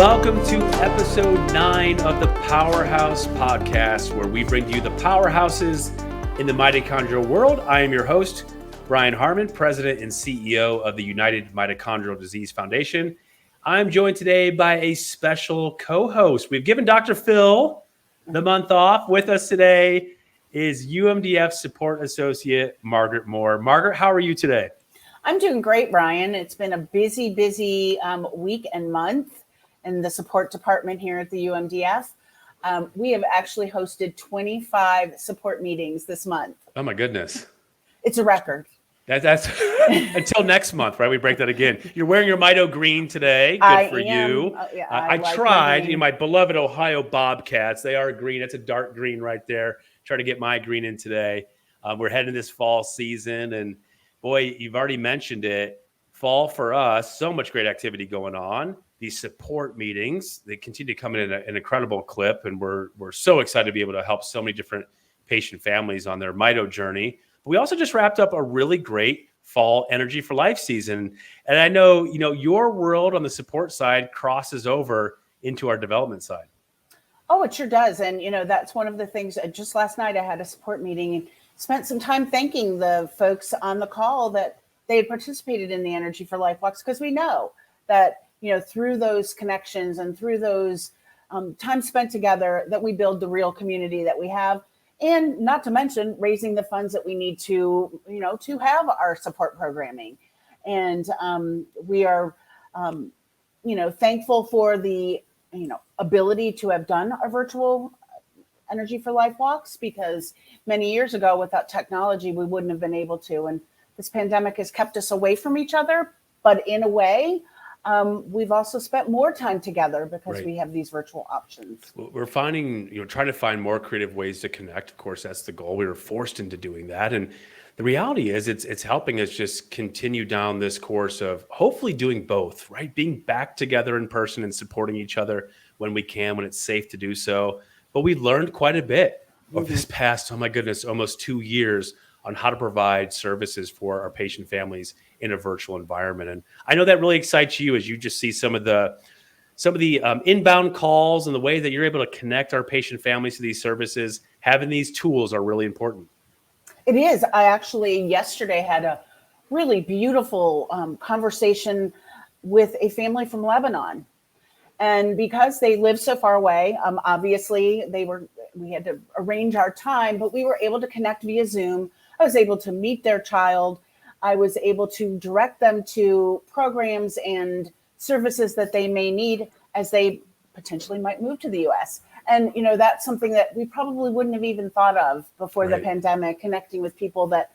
Welcome to episode 9 of the Powerhouse podcast, where we bring you the powerhouses in the mitochondrial world. I am your host, Brian Harman, President and CEO of the United Mitochondrial Disease Foundation. I'm joined today by a special co-host. We've given Dr. Phil the month off. With us today is UMDF Support Associate Margaret Moore. Margaret, how are you today? I'm doing great, Brian. It's been a busy week and month in the support department here at the UMDF. We have actually hosted 25 support meetings this month. Oh my goodness. It's a record. That's until next month, right? We break that again. You're wearing your Mito green today. Good for you. I like tried, my beloved Ohio Bobcats. They are green. It's a dark green right there. Try to get my green in today. We're heading this fall season, and boy, you've already mentioned it. Fall for us, so much great activity going on. These support meetings, they continue to come in an incredible clip, and we're so excited to be able to help so many different patient families on their mito journey. But we also just wrapped up a really great fall Energy for Life season. And I know, your world on the support side crosses over into our development side. Oh, it sure does. And, that's one of the things. Just last night, I had a support meeting and spent some time thanking the folks on the call that they had participated in the Energy for Life walks, because we know that, through those connections and through those time spent together, that we build the real community that we have. And not to mention raising the funds that we need to, to have our support programming. And we are, thankful for the, ability to have done our virtual Energy for Life walks, because many years ago, without technology, we wouldn't have been able to. And this pandemic has kept us away from each other. But in a way, we've also spent more time together because we have these virtual options. We're finding, trying to find more creative ways to connect. Of course, that's the goal. We were forced into doing that. And the reality is it's helping us just continue down this course of hopefully doing both, right? Being back together in person and supporting each other when we can, when it's safe to do so. But we learned quite a bit over this past, oh my goodness, almost 2 years on how to provide services for our patient families in a virtual environment. And I know that really excites you as you just see some of the inbound calls and the way that you're able to connect our patient families to these services. Having these tools are really important. It is. I actually yesterday had a really beautiful conversation with a family from Lebanon. And because they live so far away, obviously we had to arrange our time, but we were able to connect via Zoom. I was able to meet their child. I was able to direct them to programs and services that they may need as they potentially might move to the U.S. And, that's something that we probably wouldn't have even thought of before the pandemic, connecting with people that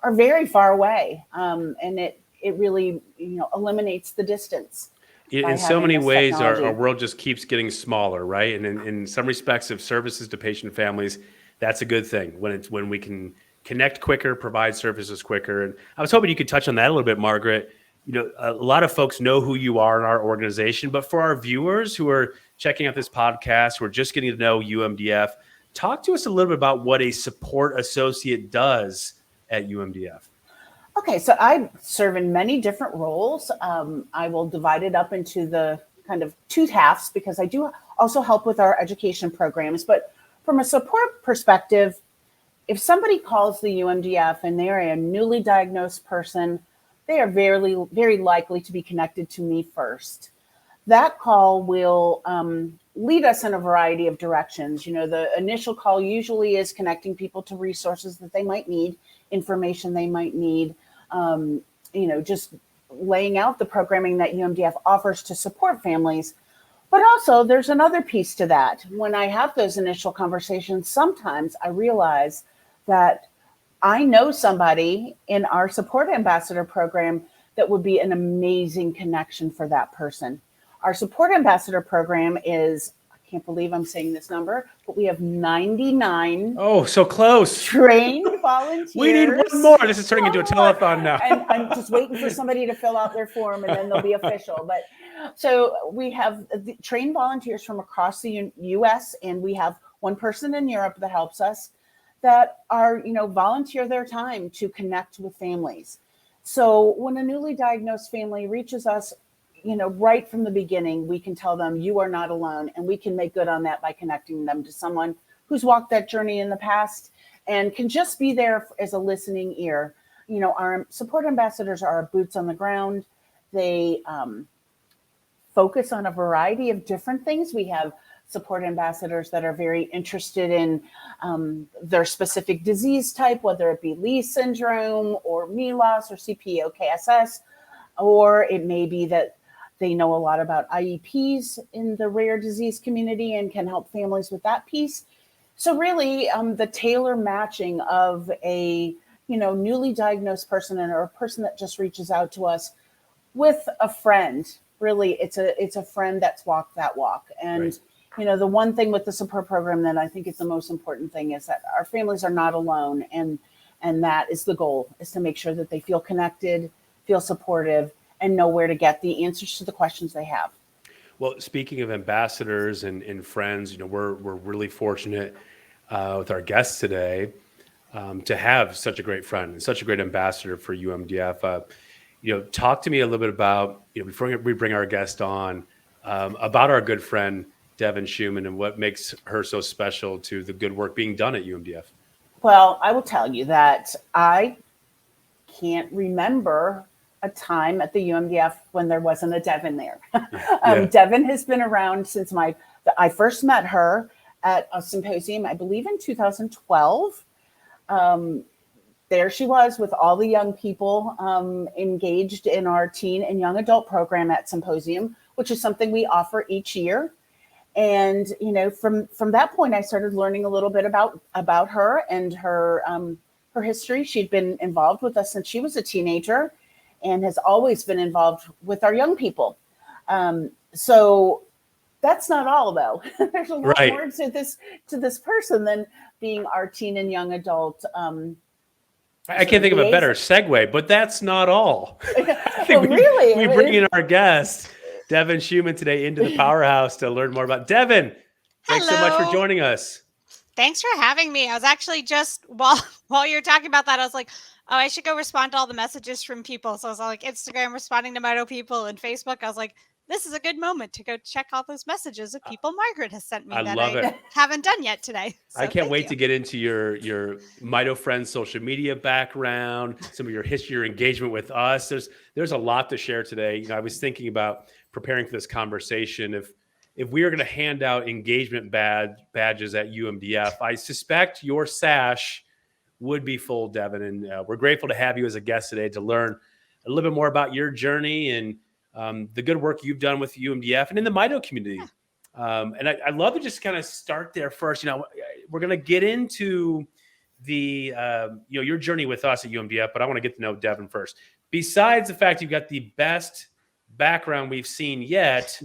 are very far away. And it really, eliminates the distance. In so many ways, our world just keeps getting smaller, right? And in some respects of services to patient families, that's a good thing when we can connect quicker, provide services quicker. And I was hoping you could touch on that a little bit, Margaret. A lot of folks know who you are in our organization, but for our viewers who are checking out this podcast, who are just getting to know UMDF, talk to us a little bit about what a support associate does at UMDF. Okay, so I serve in many different roles. I will divide it up into the kind of two halves, because I do also help with our education programs. But from a support perspective, if somebody calls the UMDF and they are a newly diagnosed person, they are very, very likely to be connected to me first. That call will lead us in a variety of directions. The initial call usually is connecting people to resources that they might need, information they might need, just laying out the programming that UMDF offers to support families. But also there's another piece to that. When I have those initial conversations, sometimes I realize that I know somebody in our support ambassador program that would be an amazing connection for that person. Our support ambassador program is, I can't believe I'm saying this number, but we have 99. Oh, so close. Trained volunteers. We need one more. This is turning into a telethon now. And I'm just waiting for somebody to fill out their form, and then they'll be official. But so we have trained volunteers from across the U.S., and we have one person in Europe that helps us, that are, volunteer their time to connect with families. So when a newly diagnosed family reaches us, right from the beginning, we can tell them you are not alone, and we can make good on that by connecting them to someone who's walked that journey in the past and can just be there as a listening ear. Our support ambassadors are boots on the ground. They focus on a variety of different things. We have support ambassadors that are very interested in their specific disease type, whether it be Lee syndrome or MELAS or CPOKSS, or it may be that they know a lot about IEPs in the rare disease community and can help families with that piece. So really, the tailor matching of a newly diagnosed person or a person that just reaches out to us with a friend, really, it's a friend that's walked that walk. And right. The one thing with the support program that I think is the most important thing is that our families are not alone, and that is the goal, is to make sure that they feel connected, feel supportive, and know where to get the answers to the questions they have. Well, speaking of ambassadors and friends, we're really fortunate with our guests today to have such a great friend and such a great ambassador for UMDF. Talk to me a little bit about, before we bring our guest on, about our good friend, Devin Schuman, and what makes her so special to the good work being done at UMDF. Well, I will tell you that I can't remember a time at the UMDF when there wasn't a Devin there. Devin has been around since I first met her at a symposium, I believe in 2012. There she was with all the young people engaged in our teen and young adult program at Symposium, which is something we offer each year. And, from that point, I started learning a little bit about her and her history. She'd been involved with us since she was a teenager and has always been involved with our young people. So that's not all, though. There's a lot more to this person than being our teen and young adult. I can't think of a better segue, but that's not all. I think really, we bring in our guest, Devin Schuman, today into the Powerhouse to learn more about Devin. Thanks so much for joining us. Thanks for having me. I was actually just while you're talking about that, I was like, oh, I should go respond to all the messages from people. So I was like Instagram responding to Mito people and Facebook. I was like, this is a good moment to go check all those messages of people Margaret has sent me I haven't done yet today. So I can't wait to get into your Mito Friends social media background, some of your history, your engagement with us. There's a lot to share today. I was thinking about preparing for this conversation. If we are going to hand out engagement badges at UMDF, I suspect your sash would be full, Devin. And we're grateful to have you as a guest today to learn a little bit more about your journey and the good work you've done with UMDF and in the Mito community. And I'd love to just kind of start there first. We're going to get into the, your journey with us at UMDF, but I want to get to know Devin first. Besides the fact you've got the best background we've seen yet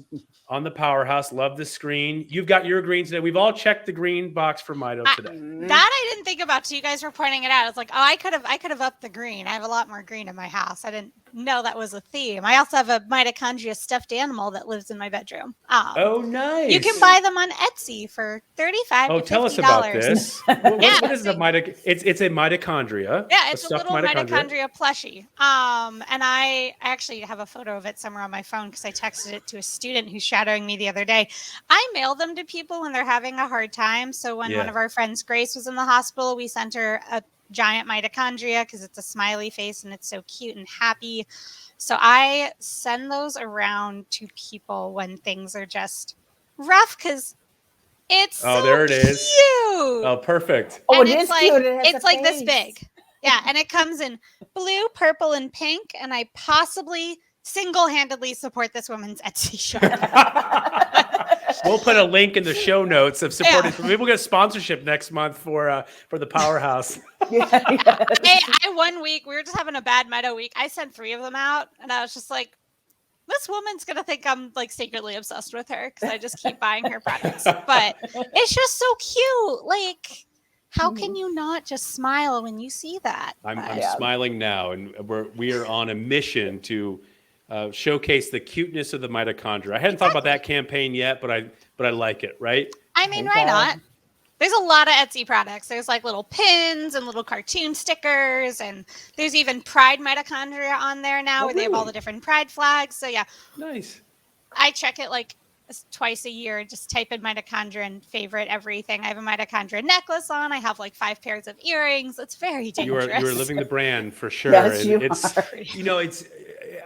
on the Powerhouse, love the screen. You've got your green today. We've all checked the green box for Mito today. That I didn't think about till you guys were pointing it out. I was like, oh, I could have upped the green. I have a lot more green in my house. I didn't know that was a theme. I also have a mitochondria stuffed animal that lives in my bedroom. Oh, nice. You can buy them on Etsy for $35 to $50. Tell us about this. What is a mitochondria? It's a mitochondria. Yeah, it's a little mitochondria plushie. And I actually have a photo of it somewhere on my phone because I texted it to a student who's shadowing me the other day. I mail them to people when they're having a hard time. So when one of our friends, Grace, was in the hospital, we sent her a giant mitochondria because it's a smiley face and it's so cute and happy. So I send those around to people when things are just rough because it's there it is. Cute. Oh, perfect. Oh, it is cute. It's like this big. Yeah, and it comes in blue, purple, and pink. And I possibly single-handedly support this woman's Etsy shop. We'll put a link in the show notes of supporting. Maybe we'll get a sponsorship next month for the Powerhouse. I 1 week, we were just having a bad Mito week. I sent 3 of them out, and I was just like, this woman's going to think I'm like secretly obsessed with her because I just keep buying her products. But it's just so cute. Like, how can you not just smile when you see that? I'm smiling now, and we are on a mission to showcase the cuteness of the mitochondria. I hadn't thought about that campaign yet, but I like it. Right? I mean, why not? There's a lot of Etsy products. There's like little pins and little cartoon stickers, and there's even Pride mitochondria on there now, where they have all the different Pride flags. So yeah, nice. I check it like twice a year. Just type in mitochondria and favorite everything. I have a mitochondria necklace on. I have like 5 pairs of earrings. It's very dangerous. You are living the brand for sure. Yes, and you it's are.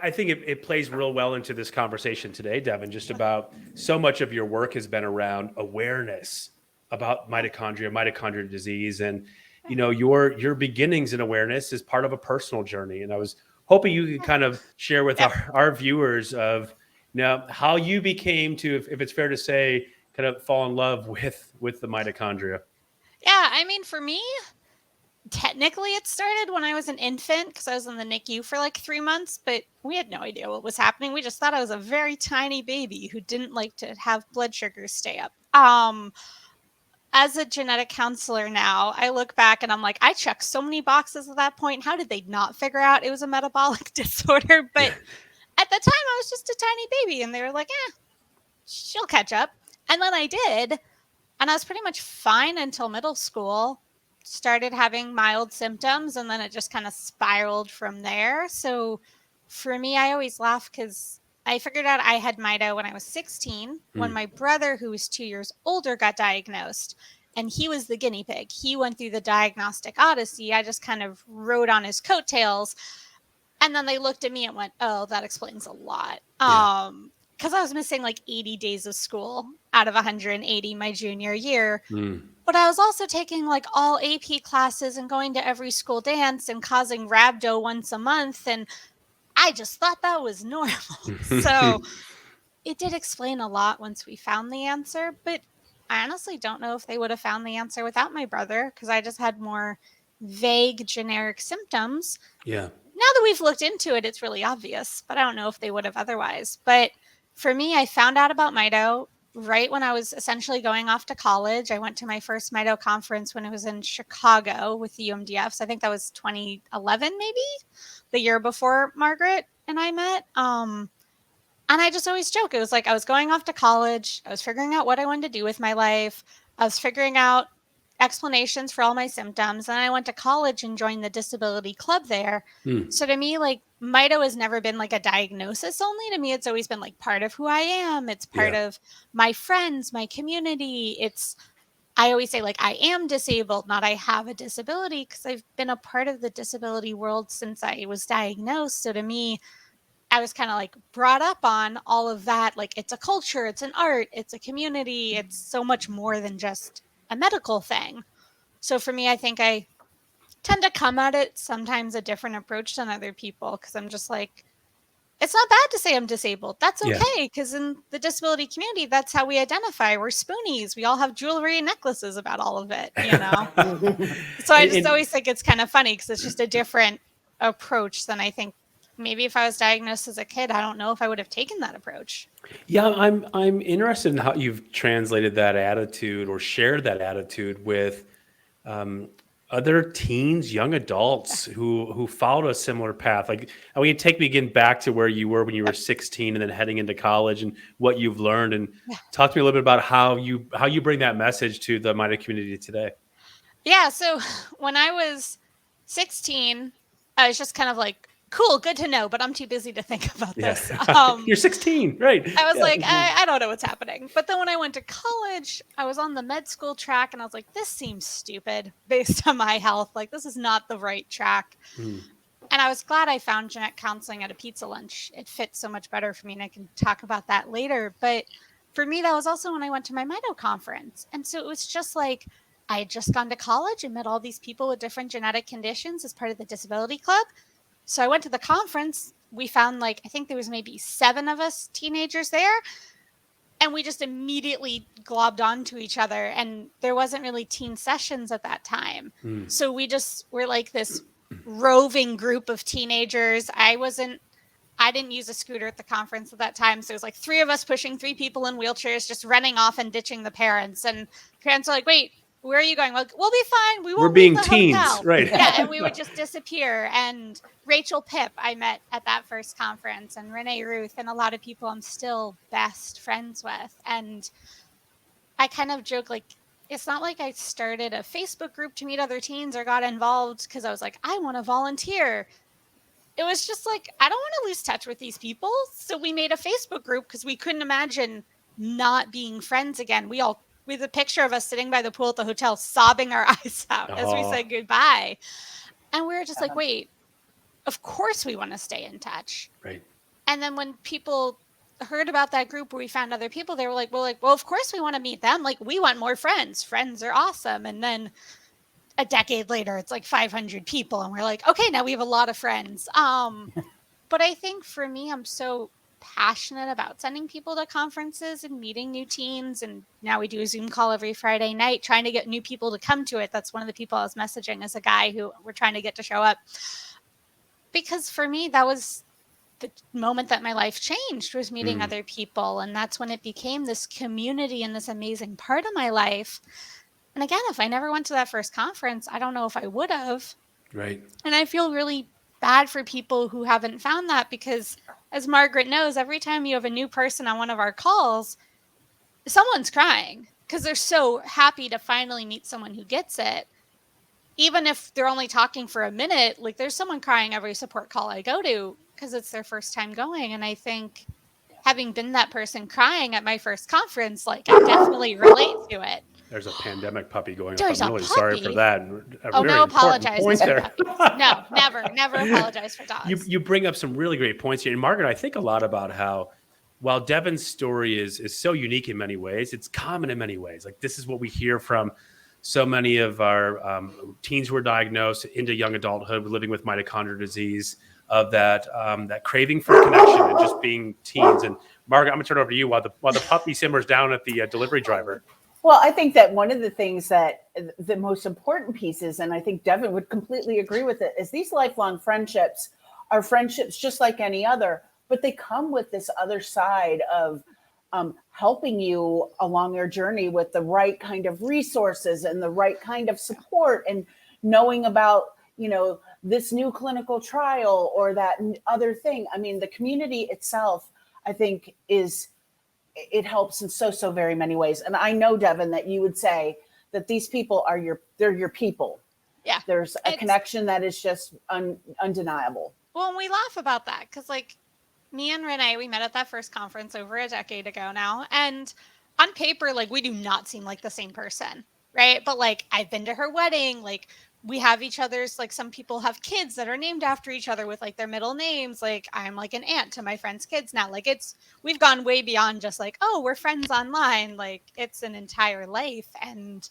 I think it plays real well into this conversation today, Devin, just about so much of your work has been around awareness about mitochondrial disease. And, your beginnings in awareness is part of a personal journey. And I was hoping you could kind of share with our viewers of, how you became to, if it's fair to say, kind of fall in love with the mitochondria. Yeah. I mean, for me, technically it started when I was an infant because I was in the NICU for like 3 months, but we had no idea what was happening. We just thought I was a very tiny baby who didn't like to have blood sugars stay up. As a genetic counselor now, I look back and I'm like, I checked so many boxes at that point. How did they not figure out it was a metabolic disorder? But at the time, I was just a tiny baby, and they were like, she'll catch up. And then I did, and I was pretty much fine until middle school. Started having mild symptoms, and then it just kind of spiraled from there. So for me, I always laugh because I figured out I had mito when I was 16, when my brother, who was 2 years older, got diagnosed. And he was the guinea pig. He went through the diagnostic odyssey. I just kind of rode on his coattails. And then they looked at me and went, oh, that explains a lot. Because I was missing like 80 days of school out of 180 my junior year. But I was also taking like all AP classes and going to every school dance and causing rhabdo once a month. And I just thought that was normal. So it did explain a lot once we found the answer. But I honestly don't know if they would have found the answer without my brother, because I just had more vague generic symptoms. Yeah. Now that we've looked into it, it's really obvious, but I don't know if they would have otherwise. But for me, I found out about mito right when I was essentially going off to college. I went to my first mito conference when it was in Chicago with the Umdf. So I think that was 2011, maybe the year before Margaret and I met. And I just always joke. It was like I was going off to college. I was figuring out what I wanted to do with my life. I was figuring out explanations for all my symptoms. And I went to college and joined the disability club there. So to me, like, mito has never been like a diagnosis only. To me, it's always been like part of who I am. It's part of my friends, my community. I always say, like, I am disabled, not I have a disability, because I've been a part of the disability world since I was diagnosed. So to me, I was kind of like brought up on all of that. Like, it's a culture, it's an art, it's a community. It's so much more than just a medical thing. So for me, I think I tend to come at it sometimes a different approach than other people, because I'm just like, it's not bad to say I'm disabled. That's okay, because in the disability community, that's how we identify. We're spoonies. We all have jewelry and necklaces about all of it, So I just always think it's kind of funny because it's just a different approach than I think maybe if I was diagnosed as a kid. I don't know if I would have taken that approach. Yeah, I'm interested in how you've translated that attitude or shared that attitude with other teens, young adults who followed a similar path. Like, I mean, take me again back to where you were when you were 16 and then heading into college and what you've learned, and talk to me a little bit about how you bring that message to the mito community today. Yeah. So when I was 16, I was just kind of like, cool, good to know, but I'm too busy to think about this. You're 16, right? I was like, I don't know what's happening. But then when I went to college, I was on the med school track, and I was like, this seems stupid based on my health. Like, this is not the right track. And I was glad I found genetic counseling at a pizza lunch. It fits so much better for me, and I can talk about that later. But for me, that was also when I went to my mito conference. And so it was just like, I had just gone to college and met all these people with different genetic conditions as part of the disability club. So I went to the conference. We found, like, I think there was maybe 7 of us teenagers there. And we just immediately globbed onto each other. And there wasn't really teen sessions at that time. So we just were like this roving group of teenagers. I didn't use a scooter at the conference at that time. So it was like 3 of us pushing 3 people in wheelchairs, just running off and ditching the parents. And parents are like, wait, where are you going? Like, we'll be fine. We won't. We're being leave the teens, hotel. right? Yeah, and we would just disappear. And Rachel Pipp, I met at that first conference, and Renee Ruth, and a lot of people I'm still best friends with. And I kind of joke, like, it's not like I started a Facebook group to meet other teens or got involved because I was like, I want to volunteer. It was just like, I don't want to lose touch with these people. So we made a Facebook group because we couldn't imagine not being friends again. With a picture of us sitting by the pool at the hotel, sobbing our eyes out as we said goodbye. And we were just like, wait, of course we want to stay in touch. Right. And then when people heard about that group where we found other people, they were like, well, of course we want to meet them. Like, we want more friends. Friends are awesome. And then a decade later, it's like 500 people. And we're like, okay, now we have a lot of friends. But I think for me, I'm so passionate about sending people to conferences and meeting new teens. And now we do a Zoom call every Friday night, trying to get new people to come to it. That's one of the people I was messaging as a guy who we're trying to get to show up. Because for me, that was the moment that my life changed, was meeting other people. And that's when it became this community and this amazing part of my life. And again, if I never went to that first conference, I don't know if I would have. Right. And I feel really bad for people who haven't found that, because as Margaret knows, every time you have a new person on one of our calls, someone's crying because they're so happy to finally meet someone who gets it. Even if they're only talking for a minute, like, there's someone crying every support call I go to because it's their first time going. And I think having been that person crying at my first conference, like, I definitely relate to it. There's a pandemic puppy going There's up. I'm really sorry for that. No apologize for puppies. No, never apologize for dogs. You bring up some really great points here. And Margaret, I think a lot about how, while Devon's story is so unique in many ways, it's common in many ways. Like, this is what we hear from so many of our teens who are diagnosed into young adulthood, living with mitochondrial disease, of that craving for connection and just being teens. And Margaret, I'm gonna turn it over to you while the puppy simmers down at the delivery driver. Well, I think that one of the things that the most important pieces, and I think Devin would completely agree with it, is these lifelong friendships are friendships just like any other, but they come with this other side of helping you along your journey with the right kind of resources and the right kind of support, and knowing about, this new clinical trial or that other thing. I mean, the community itself, I think, it helps in so very many ways. And I know, Devin, that you would say that these people they're your people. Yeah. There's a connection that is just undeniable. Well, and we laugh about that because, like, me and Renee, we met at that first conference over a decade ago now. And on paper, like, we do not seem like the same person, right? But, like, I've been to her wedding. Like, we have each other's, like, some people have kids that are named after each other with, like, their middle names. Like, I'm like an aunt to my friends' kids now. Like, we've gone way beyond just like, oh, we're friends online. Like, it's an entire life. And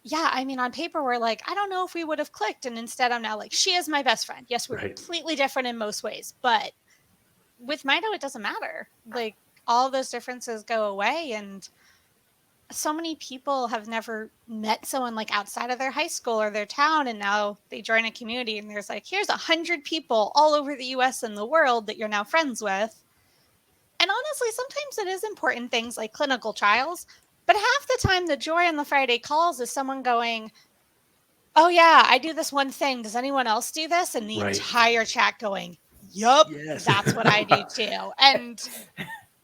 yeah, I mean, on paper, we're like, I don't know if we would have clicked. And instead, I'm now like, she is my best friend. Yes, we're completely different in most ways. But with Mito, it doesn't matter. Like, all those differences go away. And so many people have never met someone, like, outside of their high school or their town, and now they join a community and there's like, here's 100 people all over the US and the world that you're now friends with. And honestly, sometimes it is important things like clinical trials, but half the time the joy on the Friday calls is someone going, oh yeah, I do this one thing. Does anyone else do this? And the entire chat going, yup, that's what I do too. And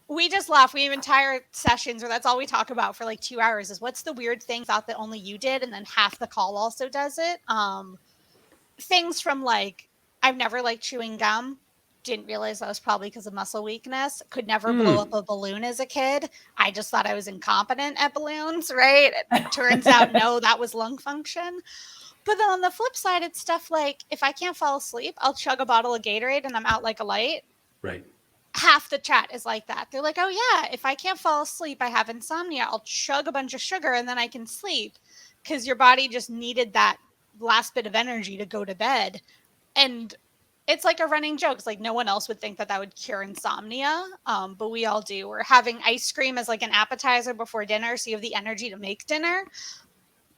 we just laugh. We have entire sessions where that's all we talk about for like 2 hours is what's the weird thing thought that only you did, and then half the call also does it. Things from, like, I've never liked chewing gum. Didn't realize that was probably because of muscle weakness. Could never blow up a balloon as a kid. I just thought I was incompetent at balloons, right? It turns out, no, that was lung function. But then on the flip side, it's stuff like, if I can't fall asleep, I'll chug a bottle of Gatorade and I'm out like a light. Right. Half the chat is like that. They're like, oh yeah, if I can't fall asleep, I have insomnia, I'll chug a bunch of sugar and then I can sleep, because your body just needed that last bit of energy to go to bed. And it's like a running joke. It's like, no one else would think that would cure insomnia, but we all do. Or having ice cream as like an appetizer before dinner so you have the energy to make dinner.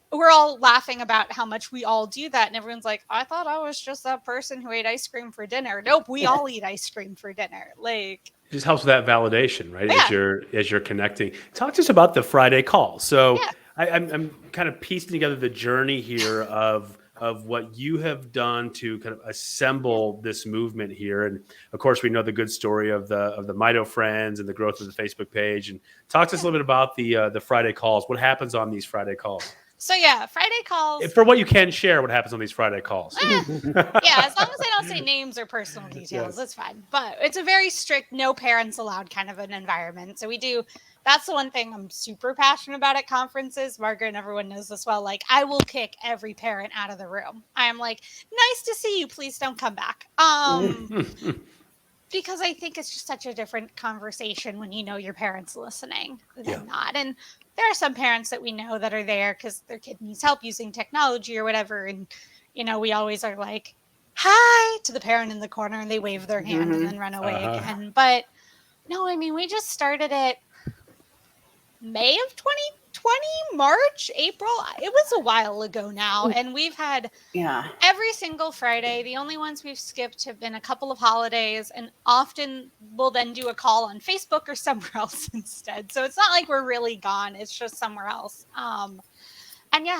We're all laughing about how much we all do that. And everyone's like, I thought I was just that person who ate ice cream for dinner. Nope, we all eat ice cream for dinner. Like, it just helps with that validation, right? Yeah. As you're connecting. Talk to us about the Friday call. So I'm kind of piecing together the journey here of of what you have done to kind of assemble this movement here. And of course, we know the good story of the Mito Friends and the growth of the Facebook page. And talk to us a little bit about the Friday calls. What happens on these Friday calls? So yeah, Friday calls. For what you can share, what happens on these Friday calls? Yeah, as long as I don't say names or personal details, that's fine. But it's a very strict, no parents allowed kind of an environment. So that's the one thing I'm super passionate about at conferences. Margaret and everyone knows this well. Like, I will kick every parent out of the room. I am like, nice to see you. Please don't come back. Because I think it's just such a different conversation when you know your parents listening than not. And there are some parents that we know that are there because their kid needs help using technology or whatever. And, we always are like, hi to the parent in the corner, and they wave their hand and then run away again. But no, we just started it May of 2020, March, April. It was a while ago now. And we've had every single Friday. The only ones we've skipped have been a couple of holidays, and often we'll then do a call on Facebook or somewhere else instead. So it's not like we're really gone. It's just somewhere else. And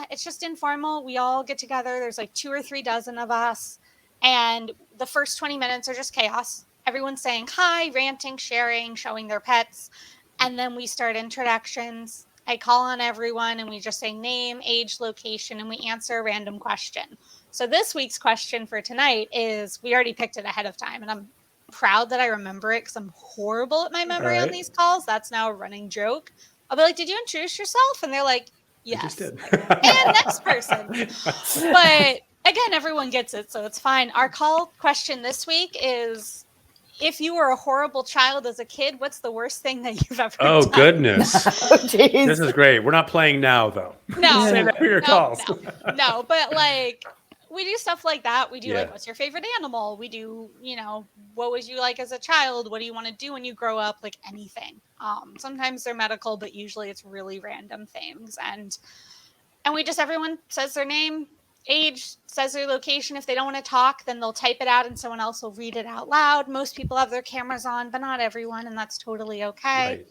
it's just informal. We all get together. There's like 2 or 3 dozen of us. And the first 20 minutes are just chaos. Everyone's saying hi, ranting, sharing, showing their pets. And then we start introductions. I call on everyone and we just say name, age, location, and we answer a random question. So this week's question for tonight is, we already picked it ahead of time, and I'm proud that I remember it because I'm horrible at my memory on these calls. That's now a running joke. I'll be like, did you introduce yourself? And they're like, yes. I just did. And next person. But again, everyone gets it, so it's fine. Our call question this week is, if you were a horrible child as a kid, what's the worst thing that you've ever done? Oh, goodness. This is great. We're not playing now, though. No. Save that for your calls. No, but like, we do stuff like that. We do like, what's your favorite animal? We do, what was you like as a child? What do you want to do when you grow up? Like anything. Sometimes they're medical, but usually it's really random things. And everyone says their name, age, says their location. If they don't want to talk, then they'll type it out and someone else will read it out loud. Most people have their cameras on, but not everyone, and that's totally okay. Right.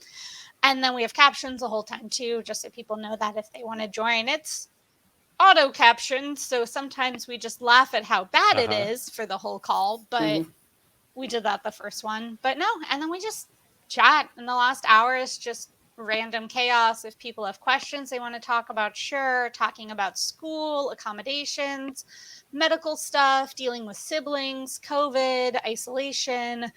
And then we have captions the whole time too, just so people know that if they want to join. It's auto captioned, so sometimes we just laugh at how bad it is for the whole call, but we did that the first one. But no, and then we just chat, and the last hour is just random chaos. If people have questions they want to talk about, talking about school, accommodations, medical stuff, dealing with siblings, COVID, isolation.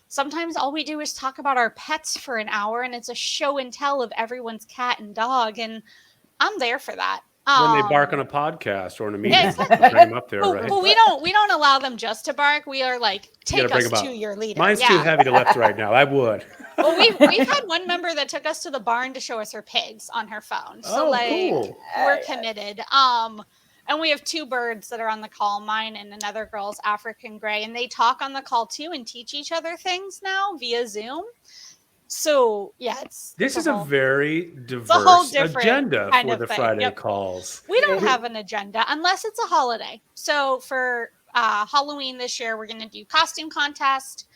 Sometimes all we do is talk about our pets for an hour, and it's a show and tell of everyone's cat and dog, and I'm there for that. When they bark on a podcast or in a meeting, bring them up there, right? But we don't allow them just to bark. We are like, take us to your leader. Mine's too heavy to lift right now. I would. Well, we've had one member that took us to the barn to show us her pigs on her phone. So cool. We're committed. And we have 2 birds that are on the call, mine and another girl's African gray, and they talk on the call too and teach each other things now via Zoom. So this is a very diverse agenda for the Friday calls. We don't have an agenda unless it's a holiday. So for Halloween this year, we're going to do costume contest.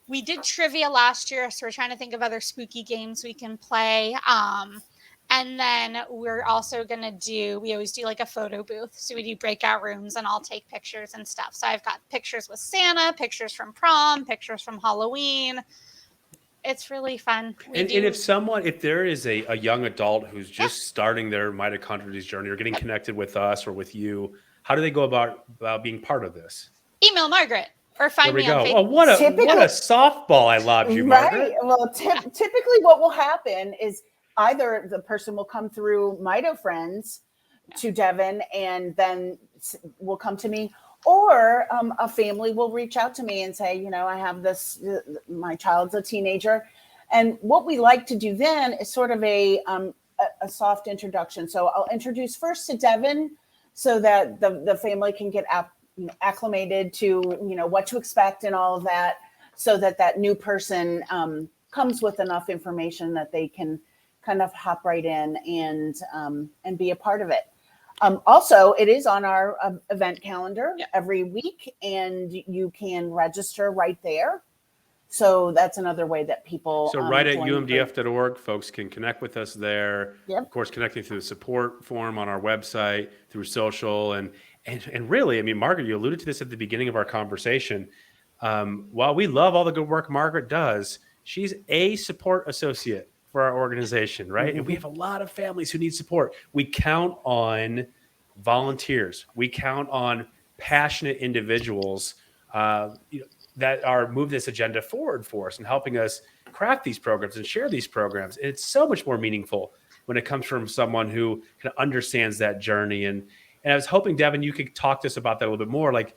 We did trivia last year, so we're trying to think of other spooky games we can play. And then we're also going to we always do like a photo booth. So we do breakout rooms and I'll take pictures and stuff. So I've got pictures with Santa, pictures from prom, pictures from Halloween. It's really fun. And if there is a young adult who's just starting their mitochondrial journey or getting connected with us or with you, how do they go about being part of this? Email Margaret or find me on Facebook. Oh, what a softball I lobbed you, Margaret. Right. Well, typically what will happen is either the person will come through Mito Friends to Devin and then will come to me, or a family will reach out to me and say, I have this, my child's a teenager. And what we like to do then is sort of a soft introduction. So I'll introduce first to Devin so that the family can get acclimated to, what to expect and all of that, so that new person comes with enough information that they can kind of hop right in and be a part of it. Also, it is on our event calendar every week, and you can register right there. So that's another way that people. So right at umdf.org, folks can connect with us there. Yep. Of course, connecting through the support form on our website, through social, and And really, I mean, Margaret, you alluded to this at the beginning of our conversation. While we love all the good work Margaret does, she's a support associate for our organization, right? And we have a lot of families who need support. We count on volunteers. We count on passionate individuals that are moving this agenda forward for us and helping us craft these programs and share these programs. It's so much more meaningful when it comes from someone who kind of understands that journey. And I was hoping, Devin, you could talk to us about that a little bit more. Like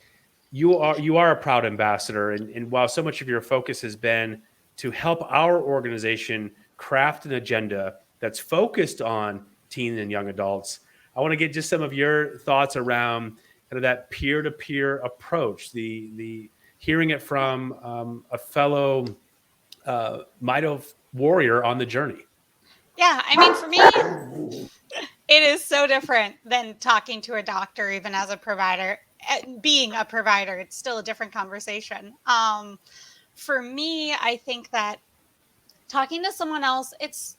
you are a proud ambassador. And while so much of your focus has been to help our organization craft an agenda that's focused on teen and young adults, I want to get just some of your thoughts around kind of that peer-to-peer approach, the hearing it from a fellow Mito warrior on the journey. Yeah, I mean, for me, it is so different than talking to a doctor, even as a provider. Being a provider, it's still a different conversation. For me, I think that talking to someone else, it's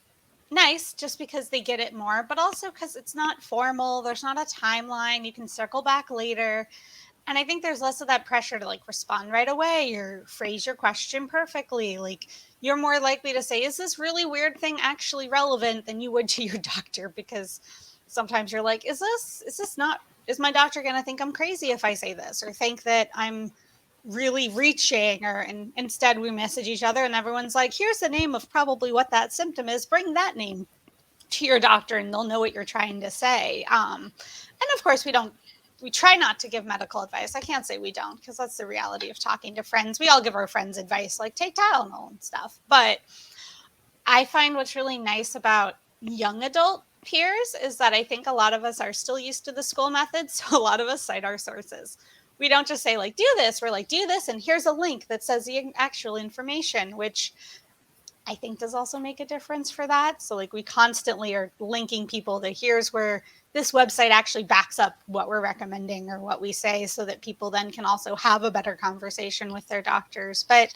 nice just because they get it more, but also because it's not formal. There's not a timeline. You can circle back later. And I think there's less of that pressure to like respond right away or phrase your question perfectly. Like you're more likely to say, is this really weird thing actually relevant than you would to your doctor? Because sometimes you're like, is my doctor going to think I'm crazy if I say this or think that I'm really reaching? And instead we message each other and everyone's like, here's the name of probably what that symptom is. Bring that name to your doctor and they'll know what you're trying to say. And of course we try not to give medical advice. I can't say we don't, because that's the reality of talking to friends. We all give our friends advice, like take Tylenol and stuff. But I find what's really nice about young adult peers is that I think a lot of us are still used to the school method. So a lot of us cite our sources. We don't just say like, do this. We're like, do this. And here's a link that says the actual information, which I think does also make a difference for that. So like we constantly are linking people to here's where this website actually backs up what we're recommending or what we say, so that people then can also have a better conversation with their doctors. But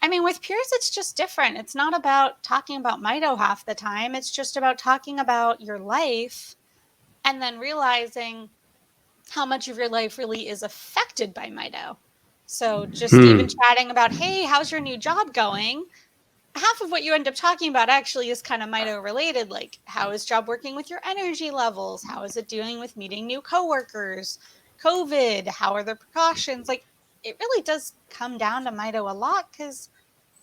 I mean, with peers, it's just different. It's not about talking about Mito half the time. It's just about talking about your life and then realizing how much of your life really is affected by Mito. So just even chatting about, hey, how's your new job going? Half of what you end up talking about actually is kind of Mito related. Like, how is job working with your energy levels? How is it doing with meeting new coworkers? COVID, how are the precautions? Like, it really does come down to Mito a lot because,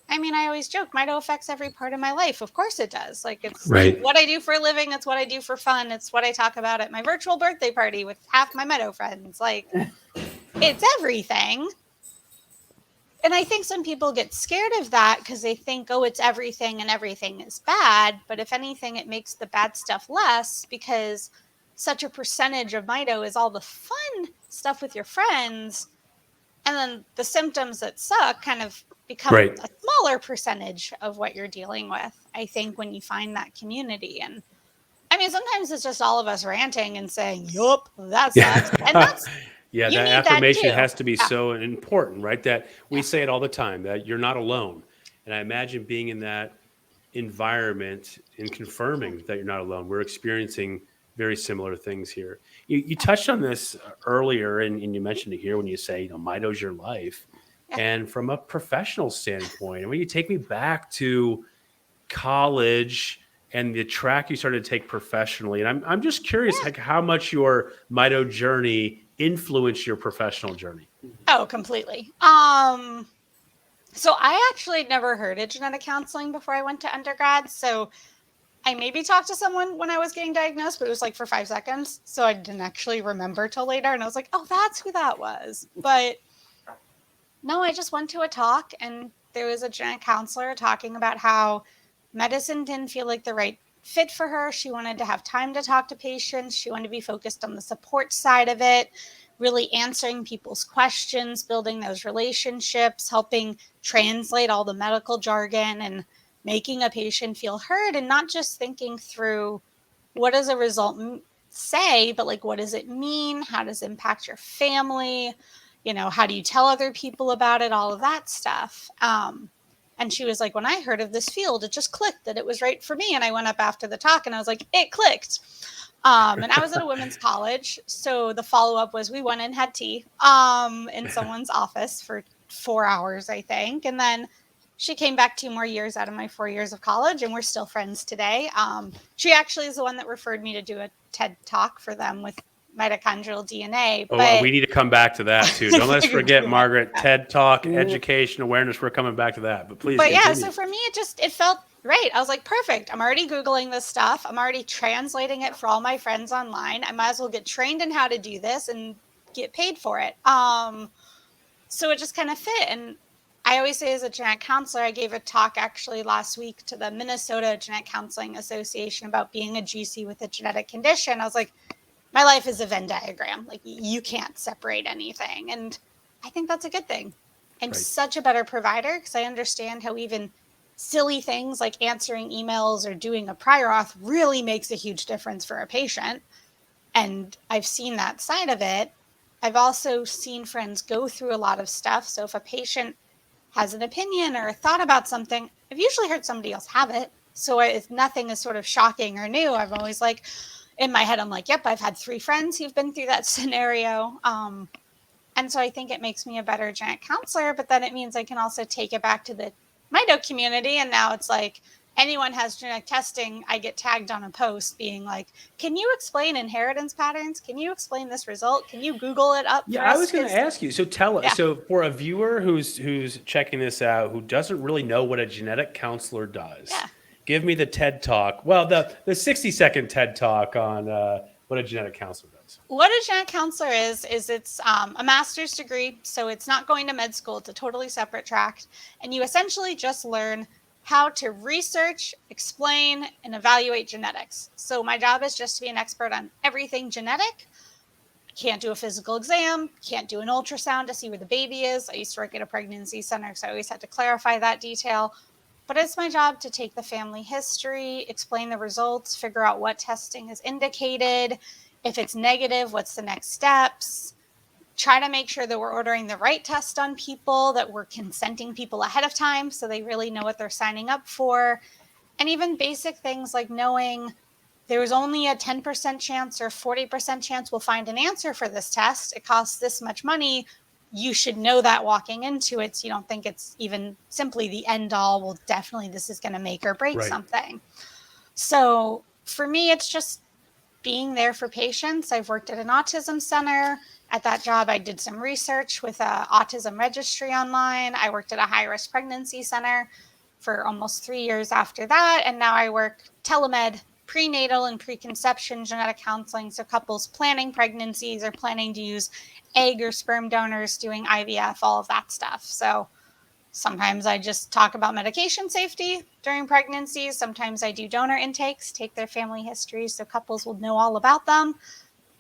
I mean, I always joke, Mito affects every part of my life. Of course it does. Like, it's what I do for a living. It's what I do for fun. It's what I talk about at my virtual birthday party with half my Mito friends. Like, it's everything. And I think some people get scared of that because they think, oh, it's everything and everything is bad. But if anything, it makes the bad stuff less because such a percentage of Mito is all the fun stuff with your friends. And then the symptoms that suck kind of become a smaller percentage of what you're dealing with, I think, when you find that community. And I mean, sometimes it's just all of us ranting and saying, yup, that sucks. And that's... Yeah, that affirmation has to be so important, right? That we say it all the time, that you're not alone. And I imagine being in that environment and confirming that you're not alone. We're experiencing very similar things here. You touched on this earlier, and you mentioned it here when you say, Mito's your life. Yeah. And from a professional standpoint, when you take me back to college and the track you started to take professionally, and I'm just curious, like how much your Mito journey influence your professional journey? Oh, completely. So I actually never heard of genetic counseling before I went to undergrad. So I maybe talked to someone when I was getting diagnosed, but it was like for 5 seconds. So I didn't actually remember till later. And I was like, oh, that's who that was. But no, I just went to a talk and there was a genetic counselor talking about how medicine didn't feel like the right fit for her. She wanted to have time to talk to patients. She wanted to be focused on the support side of it, really answering people's questions, building those relationships, helping translate all the medical jargon and making a patient feel heard, and not just thinking through what does a result say, but like, what does it mean? How does it impact your family? How do you tell other people about it? All of that stuff. And she was like, when I heard of this field, it just clicked that it was right for me. And I went up after the talk and I was like, it clicked. And I was at a women's college. So the follow-up was we went and had tea in someone's office for 4 hours, I think. And then she came back 2 more years out of my 4 years of college, and we're still friends today. She actually is the one that referred me to do a TED Talk for them with mitochondrial DNA. But we need to come back to that too. Don't let us forget, Margaret, TED Talk, education, awareness. We're coming back to that, but please. But yeah, so for me, it felt right. I was like, perfect. I'm already Googling this stuff. I'm already translating it for all my friends online. I might as well get trained in how to do this and get paid for it. So it just kind of fit. And I always say, as a genetic counselor, I gave a talk actually last week to the Minnesota Genetic Counseling Association about being a GC with a genetic condition. I was like, my life is a Venn diagram. Like, you can't separate anything. And I think that's a good thing. I'm such a better provider because I understand how even silly things like answering emails or doing a prior auth really makes a huge difference for a patient. And I've seen that side of it. I've also seen friends go through a lot of stuff. So if a patient has an opinion or a thought about something, I've usually heard somebody else have it. So if nothing is sort of shocking or new, I'm always like, in my head, I'm like, yep, I've had 3 friends who've been through that scenario. And so I think it makes me a better genetic counselor, but then it means I can also take it back to the mito community. And now it's like, anyone has genetic testing, I get tagged on a post being like, can you explain inheritance patterns? Can you explain this result? Can you Google it up? Yeah, I was going to ask you. So tell us. Yeah. So for a viewer who's checking this out, who doesn't really know what a genetic counselor does, give me the TED Talk. Well, the 60-second TED Talk on what a genetic counselor does. What a genetic counselor is it's a master's degree. So it's not going to med school. It's a totally separate track. And you essentially just learn how to research, explain, and evaluate genetics. So my job is just to be an expert on everything genetic. Can't do a physical exam, can't do an ultrasound to see where the baby is. I used to work at a pregnancy center, so I always had to clarify that detail. But it's my job to take the family history, explain the results, figure out what testing is indicated. If it's negative, what's the next steps? Try to make sure that we're ordering the right test on people, that we're consenting people ahead of time so they really know what they're signing up for. And even basic things like knowing there's only a 10% chance or 40% chance we'll find an answer for this test. It costs this much money. You should know that walking into it so you don't think it's even simply the end all. Well, definitely this is going to make or break something. So for me, it's just being there for patients. I've worked at an autism center. At that job, I did some research with an autism registry online. I worked at a high-risk pregnancy center for almost 3 years after that. And now I work telemed, prenatal and preconception genetic counseling. So couples planning pregnancies or planning to use egg or sperm donors, doing IVF, all of that stuff. So sometimes I just talk about medication safety during pregnancies. Sometimes I do donor intakes, take their family histories so couples will know all about them.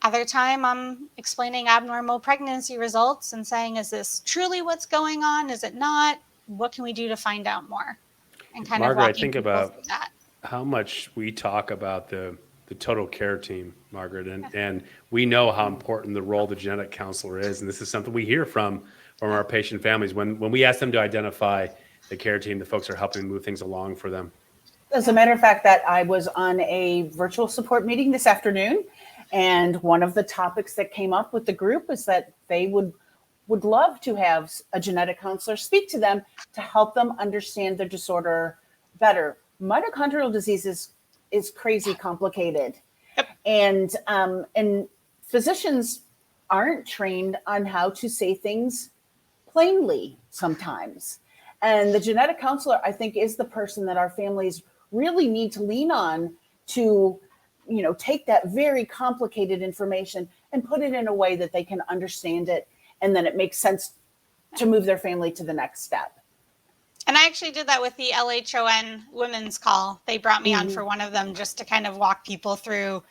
Other time, I'm explaining abnormal pregnancy results and saying, is this truly what's going on? Is it not? What can we do to find out more? And kind Margaret, of I think about how much we talk about the total care team, Margaret, and we know how important the role the genetic counselor is. And this is something we hear from our patient families. When we ask them to identify the care team, the folks are helping move things along for them. As a matter of fact, that I was on a virtual support meeting this afternoon. And one of the topics that came up with the group is that they would love to have a genetic counselor speak to them to help them understand their disorder better. Mitochondrial disease is crazy complicated. And physicians aren't trained on how to say things plainly sometimes. And the genetic counselor, I think, is the person that our families really need to lean on to take that very complicated information and put it in a way that they can understand it. And then it makes sense to move their family to the next step. And I actually did that with the LHON women's call. They brought me on for one of them just to kind of walk people through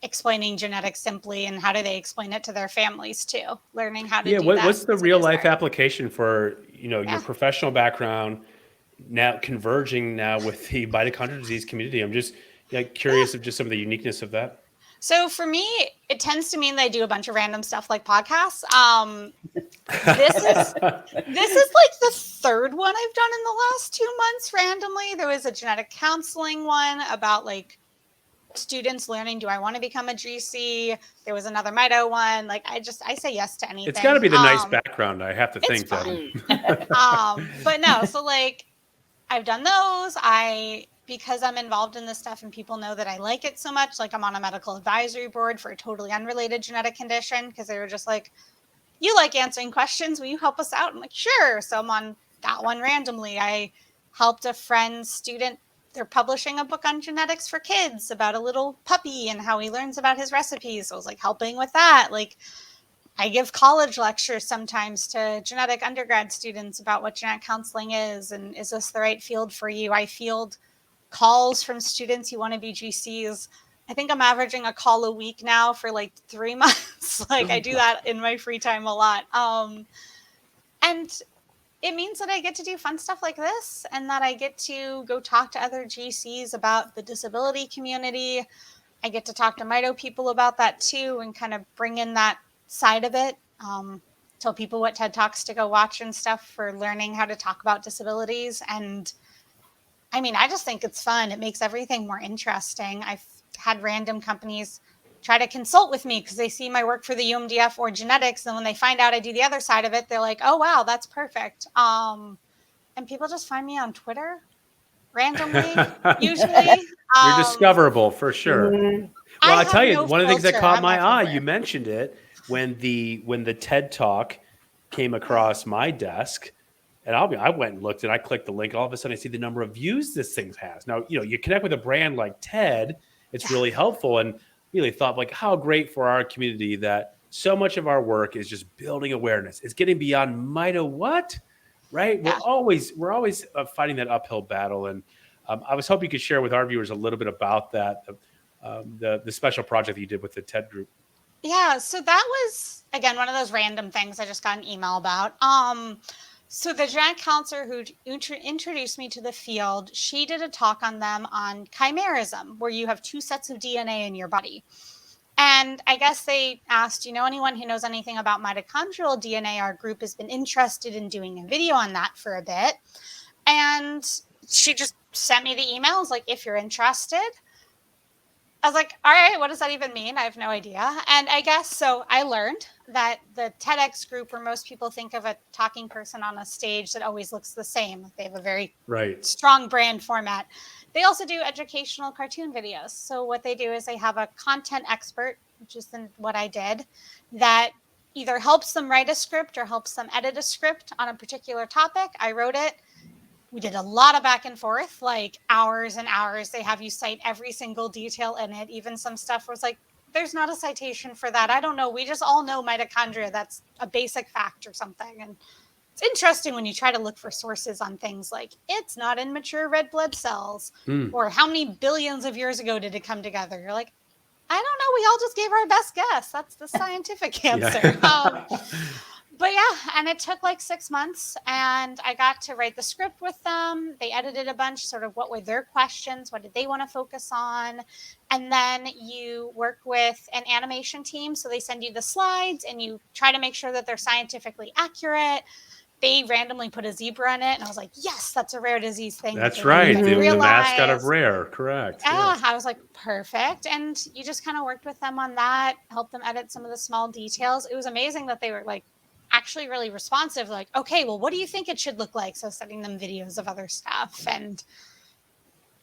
explaining genetics simply and how do they explain it to their families too, learning how to do that. What's the real life application for, your professional background now converging now with the mitochondrial disease community? I'm just curious of just some of the uniqueness of that. So for me, it tends to mean that I do a bunch of random stuff like podcasts. This is like the third one I've done in the last 2 months randomly. There was a genetic counseling one about like students learning, do I want to become a GC? There was another Mito one. Like, I say yes to anything. It's got to be the nice background, I have to think. But no, so like, I've done those. Because I'm involved in this stuff and people know that I like it so much, like I'm on a medical advisory board for a totally unrelated genetic condition, because they were just like, you like answering questions, will you help us out? I'm like, sure. So I'm on that one randomly. I helped a friend's student. They're publishing a book on genetics for kids about a little puppy and how he learns about his recipes. So I was like helping with that. Like, I give college lectures sometimes to genetic undergrad students about what genetic counseling is and is this the right field for you? I field calls from students who want to be GCs. I think I'm averaging a call a week now for like 3 months. Like, I do that in my free time a lot. And it means that I get to do fun stuff like this, and that I get to go talk to other GCs about the disability community. I get to talk to Mito people about that too, and kind of bring in that side of it. Tell people what TED Talks to go watch and stuff for learning how to talk about disabilities. And I mean, I just think it's fun. It makes everything more interesting. I've had random companies try to consult with me because they see my work for the Umdf or genetics. And when they find out I do the other side of it, they're like, oh, wow, that's perfect. And people just find me on Twitter randomly, usually. You're discoverable for sure. Mm-hmm. Well, I tell you, one of the things that caught my eye, you mentioned it when the TED Talk came across my desk. And I went and looked and I clicked the link. All of a sudden I see the number of views this thing has. Now, you connect with a brand like TED, it's really helpful, and really thought like how great for our community that so much of our work is just building awareness. It's getting beyond Mito what, right? Yeah. We're always fighting that uphill battle. And I was hoping you could share with our viewers a little bit about that, the special project that you did with the TED group. Yeah. So that was, again, one of those random things I just got an email about. So the genetic counselor who introduced me to the field, she did a talk on them on chimerism, where you have 2 sets of DNA in your body. And I guess they asked, anyone who knows anything about mitochondrial DNA? Our group has been interested in doing a video on that for a bit. And she just sent me the emails, like, if you're interested. I was like, all right, what does that even mean? I have no idea. And I guess, so I learned that the TEDx group, where most people think of a talking person on a stage that always looks the same, they have a very strong brand format. They also do educational cartoon videos. So what they do is they have a content expert, which is what I did, that either helps them write a script or helps them edit a script on a particular topic. I wrote it. We did a lot of back and forth, like hours and hours. They have you cite every single detail in it. Even some stuff was like, there's not a citation for that. I don't know. We just all know mitochondria. That's a basic fact or something. And it's interesting when you try to look for sources on things like it's not in mature red blood cells or how many billions of years ago did it come together? You're like, I don't know. We all just gave our best guess. That's the scientific answer. But yeah, and it took like 6 months, and I got to write the script with them. They edited a bunch, sort of what were their questions, what did they want to focus on, and then you work with an animation team. So they send you the slides, and you try to make sure that they're scientifically accurate. They randomly put a zebra in it, and I was like, yes, that's a rare disease thing. That's right, the mascot of Rare, correct. Yeah, I was like, perfect. And you just kind of worked with them on that, helped them edit some of the small details. It was amazing that they were like, actually really responsive, like, okay, well, what do you think it should look like? So sending them videos of other stuff. And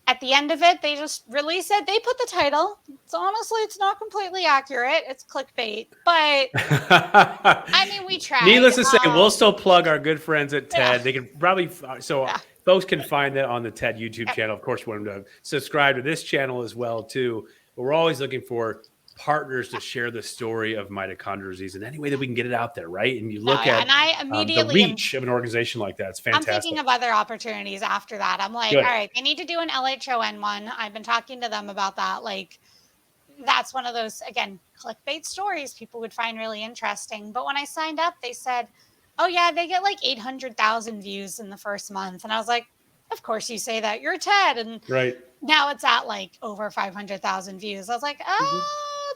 at the end of it, they just release it. They put the title. So honestly, it's not completely accurate. It's clickbait. But I mean, we tried. Needless to say, we'll still plug our good friends at TED. Yeah. They can probably, folks can find that on the TED YouTube channel. Of course, we want them to subscribe to this channel as well, too. But we're always looking for partners to share the story of mitochondrial disease in any way that we can get it out there, right? And you look at the reach of an organization like that. It's fantastic. I'm thinking of other opportunities after that. I'm like, all right, they need to do an LHON one. I've been talking to them about that. Like, that's one of those, again, clickbait stories people would find really interesting. But when I signed up, they said, oh yeah, they get like 800,000 views in the first month. And I was like, of course you say that. You're TED. And now it's at like over 500,000 views. I was like,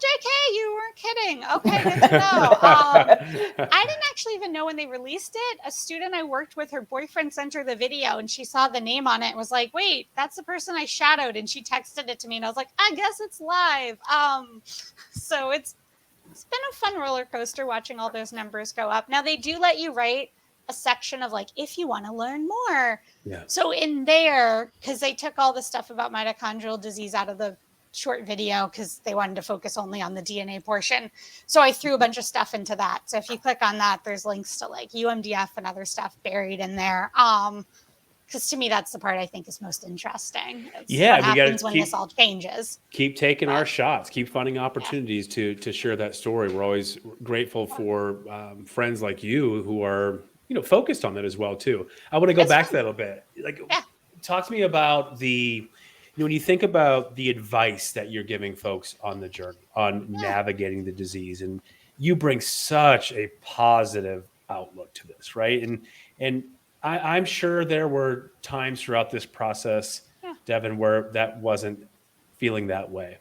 JK, you weren't kidding. Okay, good to know. I didn't actually even know when they released it. A student I worked with, her boyfriend sent her the video and she saw the name on it and was like, wait, that's the person I shadowed. And she texted it to me and I was like, I guess it's live. So it's been a fun roller coaster watching all those numbers go up. Now they do let you write a section of like, if you want to learn more. Yeah. So in there, because they took all the stuff about mitochondrial disease out of the short video because they wanted to focus only on the DNA portion. So I threw a bunch of stuff into that. So if you click on that, there's links to like Umdf and other stuff buried in there. Because to me, that's the part I think is most interesting. It's what happens when this all changes. Keep taking our shots. Keep finding opportunities to share that story. We're always grateful for friends like you who are focused on that as well too. I want to go back to that a little bit. Talk to me about when you think about the advice that you're giving folks on the journey, on navigating the disease, and you bring such a positive outlook to this, right? And I'm sure there were times throughout this process, Devin, where that wasn't feeling that way.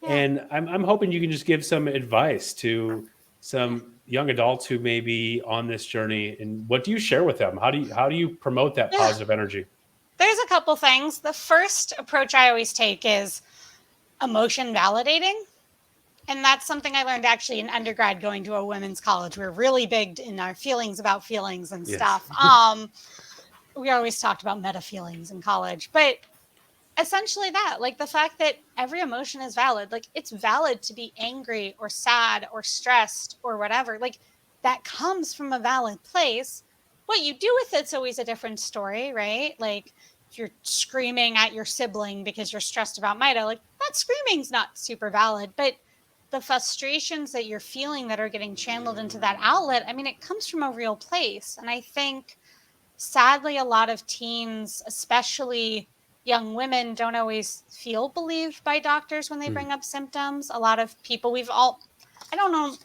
Yeah. And I'm hoping you can just give some advice to some young adults who may be on this journey. And what do you share with them? How do you promote that positive energy? There's a couple things. The first approach I always take is emotion validating. And that's something I learned actually in undergrad going to a women's college. We're really big in our feelings about feelings and stuff. We always talked about meta feelings in college, but essentially that, like the fact that every emotion is valid, like it's valid to be angry or sad or stressed or whatever, like that comes from a valid place. What you do with it's always a different story, right? Like if you're screaming at your sibling because you're stressed about mito, like that screaming's not super valid, but the frustrations that you're feeling that are getting channeled into that outlet, I mean, it comes from a real place. And I think sadly, a lot of teens, especially young women, don't always feel believed by doctors when they bring up symptoms. A lot of people I don't know,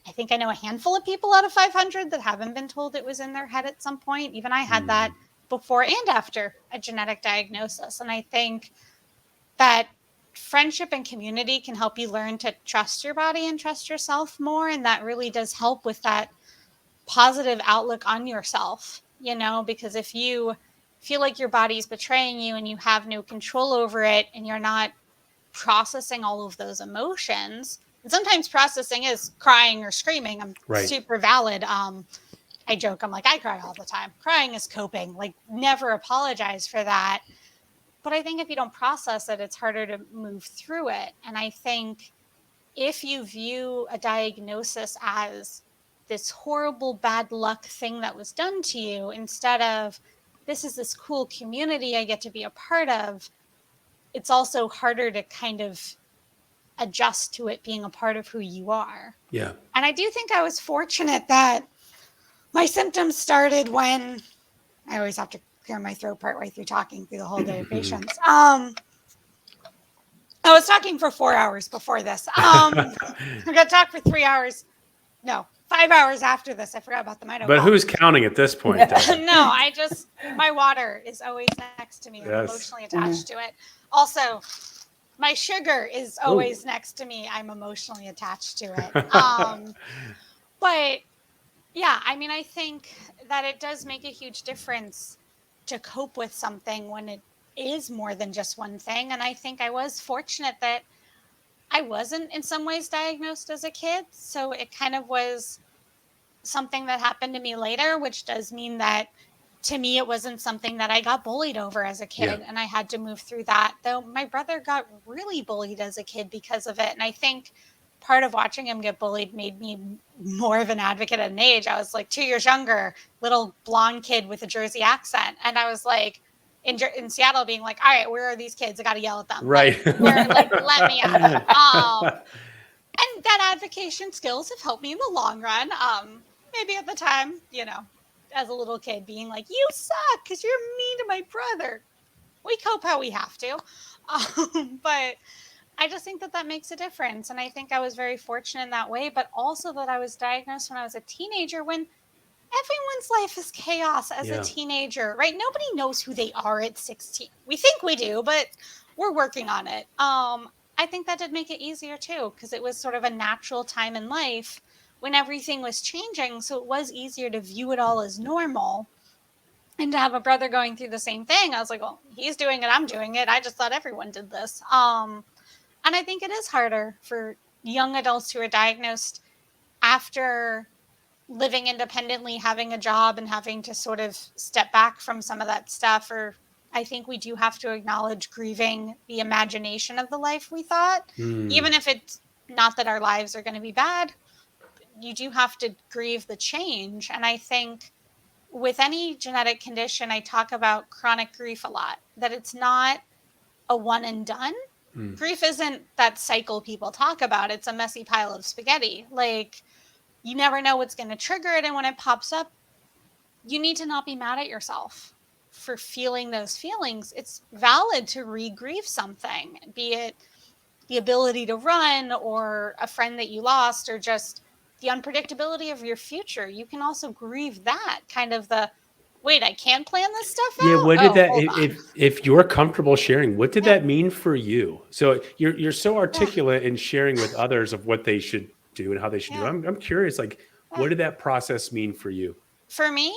I think I know a handful of people out of 500 that haven't been told it was in their head at some point. Even I had that before and after a genetic diagnosis. And I think that friendship and community can help you learn to trust your body and trust yourself more. And that really does help with that positive outlook on yourself, because if you feel like your body's betraying you and you have no control over it and you're not processing all of those emotions, and sometimes processing is crying or screaming. I'm super valid. I joke, I'm like, I cry all the time. Crying is coping, like never apologize for that. But I think if you don't process it, it's harder to move through it. And I think if you view a diagnosis as this horrible bad luck thing that was done to you, instead of this is this cool community I get to be a part of, it's also harder to kind of adjust to it being a part of who you are. Yeah. And I do think I was fortunate that my symptoms started when I always have to clear my throat partway through talking through the whole day of patients. I was talking for 4 hours before this. I'm going to talk for 3 hours. No, 5 hours after this. I forgot about the mito. But who's counting at this point? No, my water is always next to me. I'm emotionally attached to it. Also, my sugar is always next to me. I'm emotionally attached to it. But yeah, I mean, I think that it does make a huge difference to cope with something when it is more than just one thing. And I think I was fortunate that I wasn't in some ways diagnosed as a kid. So it kind of was something that happened to me later, which does mean that to me, it wasn't something that I got bullied over as a kid. And I had to move through that. Though my brother got really bullied as a kid because of it. And I think part of watching him get bullied made me more of an advocate at an age. I was like 2 years younger, little blonde kid with a Jersey accent. And I was like in Seattle being like, all right, where are these kids? I got to yell at them. Right. Let me at them. And that advocation skills have helped me in the long run. Maybe at the time, as a little kid being like, you suck because you're mean to my brother. We cope how we have to. But I just think that makes a difference. And I think I was very fortunate in that way, but also that I was diagnosed when I was a teenager when everyone's life is chaos as a teenager, right? Nobody knows who they are at 16. We think we do, but we're working on it. I think that did make it easier too, because it was sort of a natural time in life when everything was changing. So it was easier to view it all as normal. And to have a brother going through the same thing, I was like, well, he's doing it, I'm doing it. I just thought everyone did this. And I think it is harder for young adults who are diagnosed after living independently, having a job, and having to sort of step back from some of that stuff. Or I think we do have to acknowledge grieving the imagination of the life we thought, even if it's not that our lives are going to be bad. You do have to grieve the change. And I think with any genetic condition, I talk about chronic grief a lot, that it's not a one and done. Grief isn't that cycle people talk about. It's a messy pile of spaghetti. Like, you never know what's going to trigger it. And when it pops up, you need to not be mad at yourself for feeling those feelings. It's valid to re-grieve something, be it the ability to run or a friend that you lost or just the unpredictability of your future. You can also grieve that kind of wait, I can't plan this stuff out? Yeah, what did that, if you're comfortable sharing, what did that mean for you? So you're so articulate in sharing with others of what they should do and how they should do it. I'm curious, like, what did that process mean for you? For me,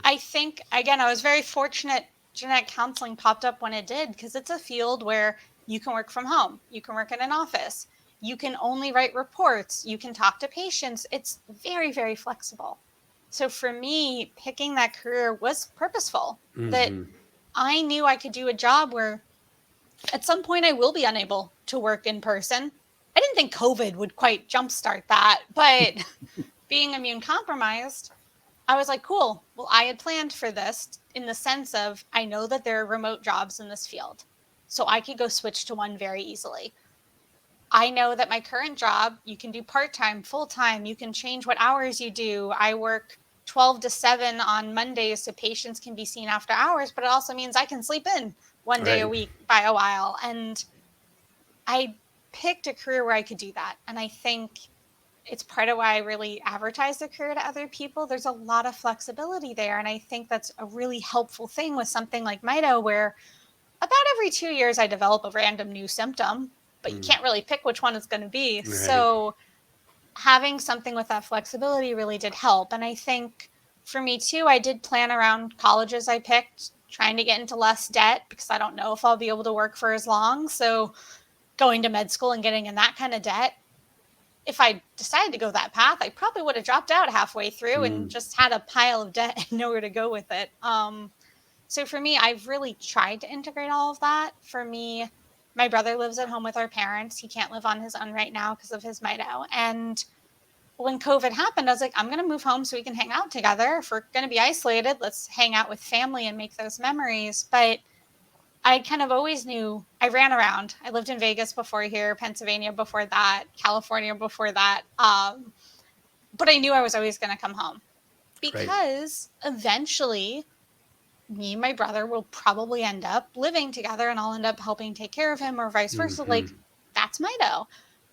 I think, again, I was very fortunate genetic counseling popped up when it did, because it's a field where you can work from home. You can work in an office. You can only write reports. You can talk to patients. It's very, very flexible. So for me, picking that career was purposeful, that I knew I could do a job where at some point I will be unable to work in person. I didn't think COVID would quite jumpstart that, but being immune compromised, I was like, cool. Well, I had planned for this in the sense of, I know that there are remote jobs in this field, so I could go switch to one very easily. I know that my current job, you can do part-time, full-time, you can change what hours you do. I work 12 to 7 on Mondays so patients can be seen after hours, but it also means I can sleep in one day a week by a while. And I picked a career where I could do that. And I think it's part of why I really advertise the career to other people. There's a lot of flexibility there. And I think that's a really helpful thing with something like mito, where about every 2 years I develop a random new symptom, but you can't really pick which one it's going to be. Right. So having something with that flexibility really did help. And I think for me too, I did plan around colleges I picked, trying to get into less debt because I don't know if I'll be able to work for as long. So going to med school and getting in that kind of debt, if I decided to go that path, I probably would have dropped out halfway through and just had a pile of debt and nowhere to go with it. So for me, I've really tried to integrate all of that. For me, my brother lives at home with our parents. He can't live on his own right now because of his mito. And when COVID happened, I was like, I'm going to move home so we can hang out together. If we're going to be isolated, let's hang out with family and make those memories. But I kind of always knew, I ran around. I lived in Vegas before here, Pennsylvania before that, California before that. But I knew I was always going to come home because eventually me and my brother will probably end up living together and I'll end up helping take care of him or vice versa. Like, that's mito.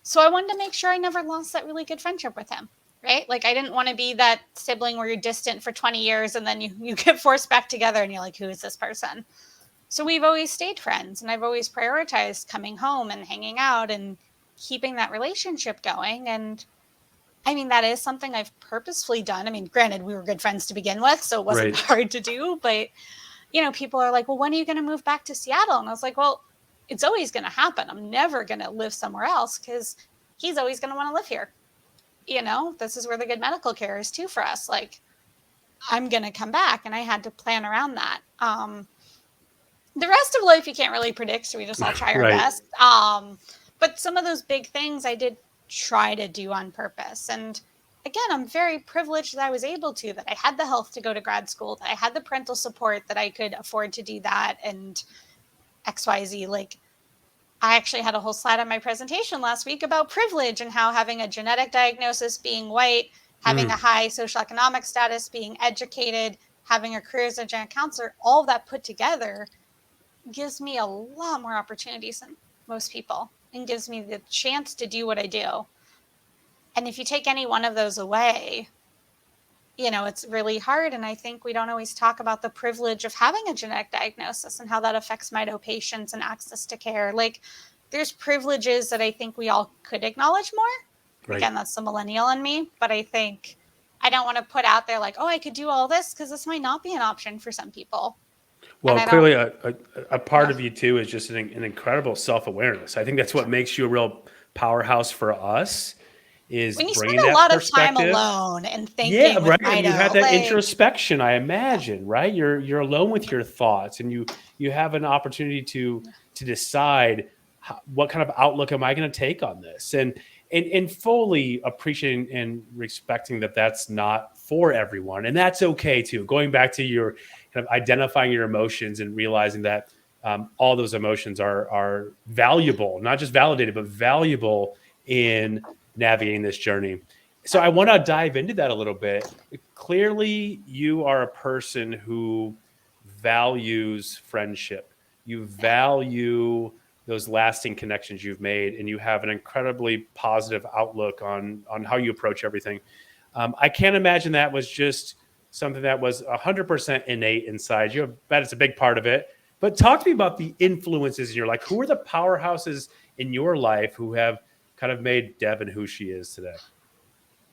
So I wanted to make sure I never lost that really good friendship with him, right? Like, I didn't want to be that sibling where you're distant for 20 years and then you get forced back together and you're like, who is this person? So we've always stayed friends, and I've always prioritized coming home and hanging out and keeping that relationship going. And I mean, that is something I've purposefully done. I mean, granted, we were good friends to begin with, so it wasn't hard to do. But, you know, people are like, well, when are you going to move back to Seattle? And I was like, well, it's always going to happen. I'm never going to live somewhere else because he's always going to want to live here. You know, this is where the good medical care is too for us. Like, I'm going to come back, and I had to plan around that. The rest of life you can't really predict, so we just all try our best. But some of those big things I did try to do on purpose. And again, I'm very privileged that I was able to, that I had the health to go to grad school, that I had the parental support, that I could afford to do that, and XYZ. Like, I actually had a whole slide on my presentation last week about privilege and how having a genetic diagnosis, being white, having a high socioeconomic status, being educated, having a career as a genetic counselor, all of that put together gives me a lot more opportunities than most people and gives me the chance to do what I do. And if you take any one of those away, you know, it's really hard. And I think we don't always talk about the privilege of having a genetic diagnosis and how that affects mito patients and access to care. Like, there's privileges that I think we all could acknowledge more. Right. Again, that's the millennial in me, but I think I don't want to put out there like, oh, I could do all this, because this might not be an option for some people. Well, clearly a part of you too is just an incredible self-awareness. I think that's what makes you a real powerhouse for us. Is when you bringing spend a that lot of time perspective. alone and thinking, Yeah, right. And you had that like, introspection, I imagine, right? You're alone with your thoughts, and you have an opportunity to decide what kind of outlook am I going to take on this, and fully appreciating and respecting that that's not for everyone, and that's okay too. Going back to your kind of identifying your emotions and realizing that all those emotions are valuable, not just validated, but valuable in navigating this journey. So I want to dive into that a little bit. Clearly, you are a person who values friendship. You value those lasting connections you've made, and you have an incredibly positive outlook on how you approach everything. I can't imagine that was just something that was 100% innate inside you. I bet it's a big part of it. But talk to me about the influences in your life. Who are the powerhouses in your life who have kind of made Devin who she is today?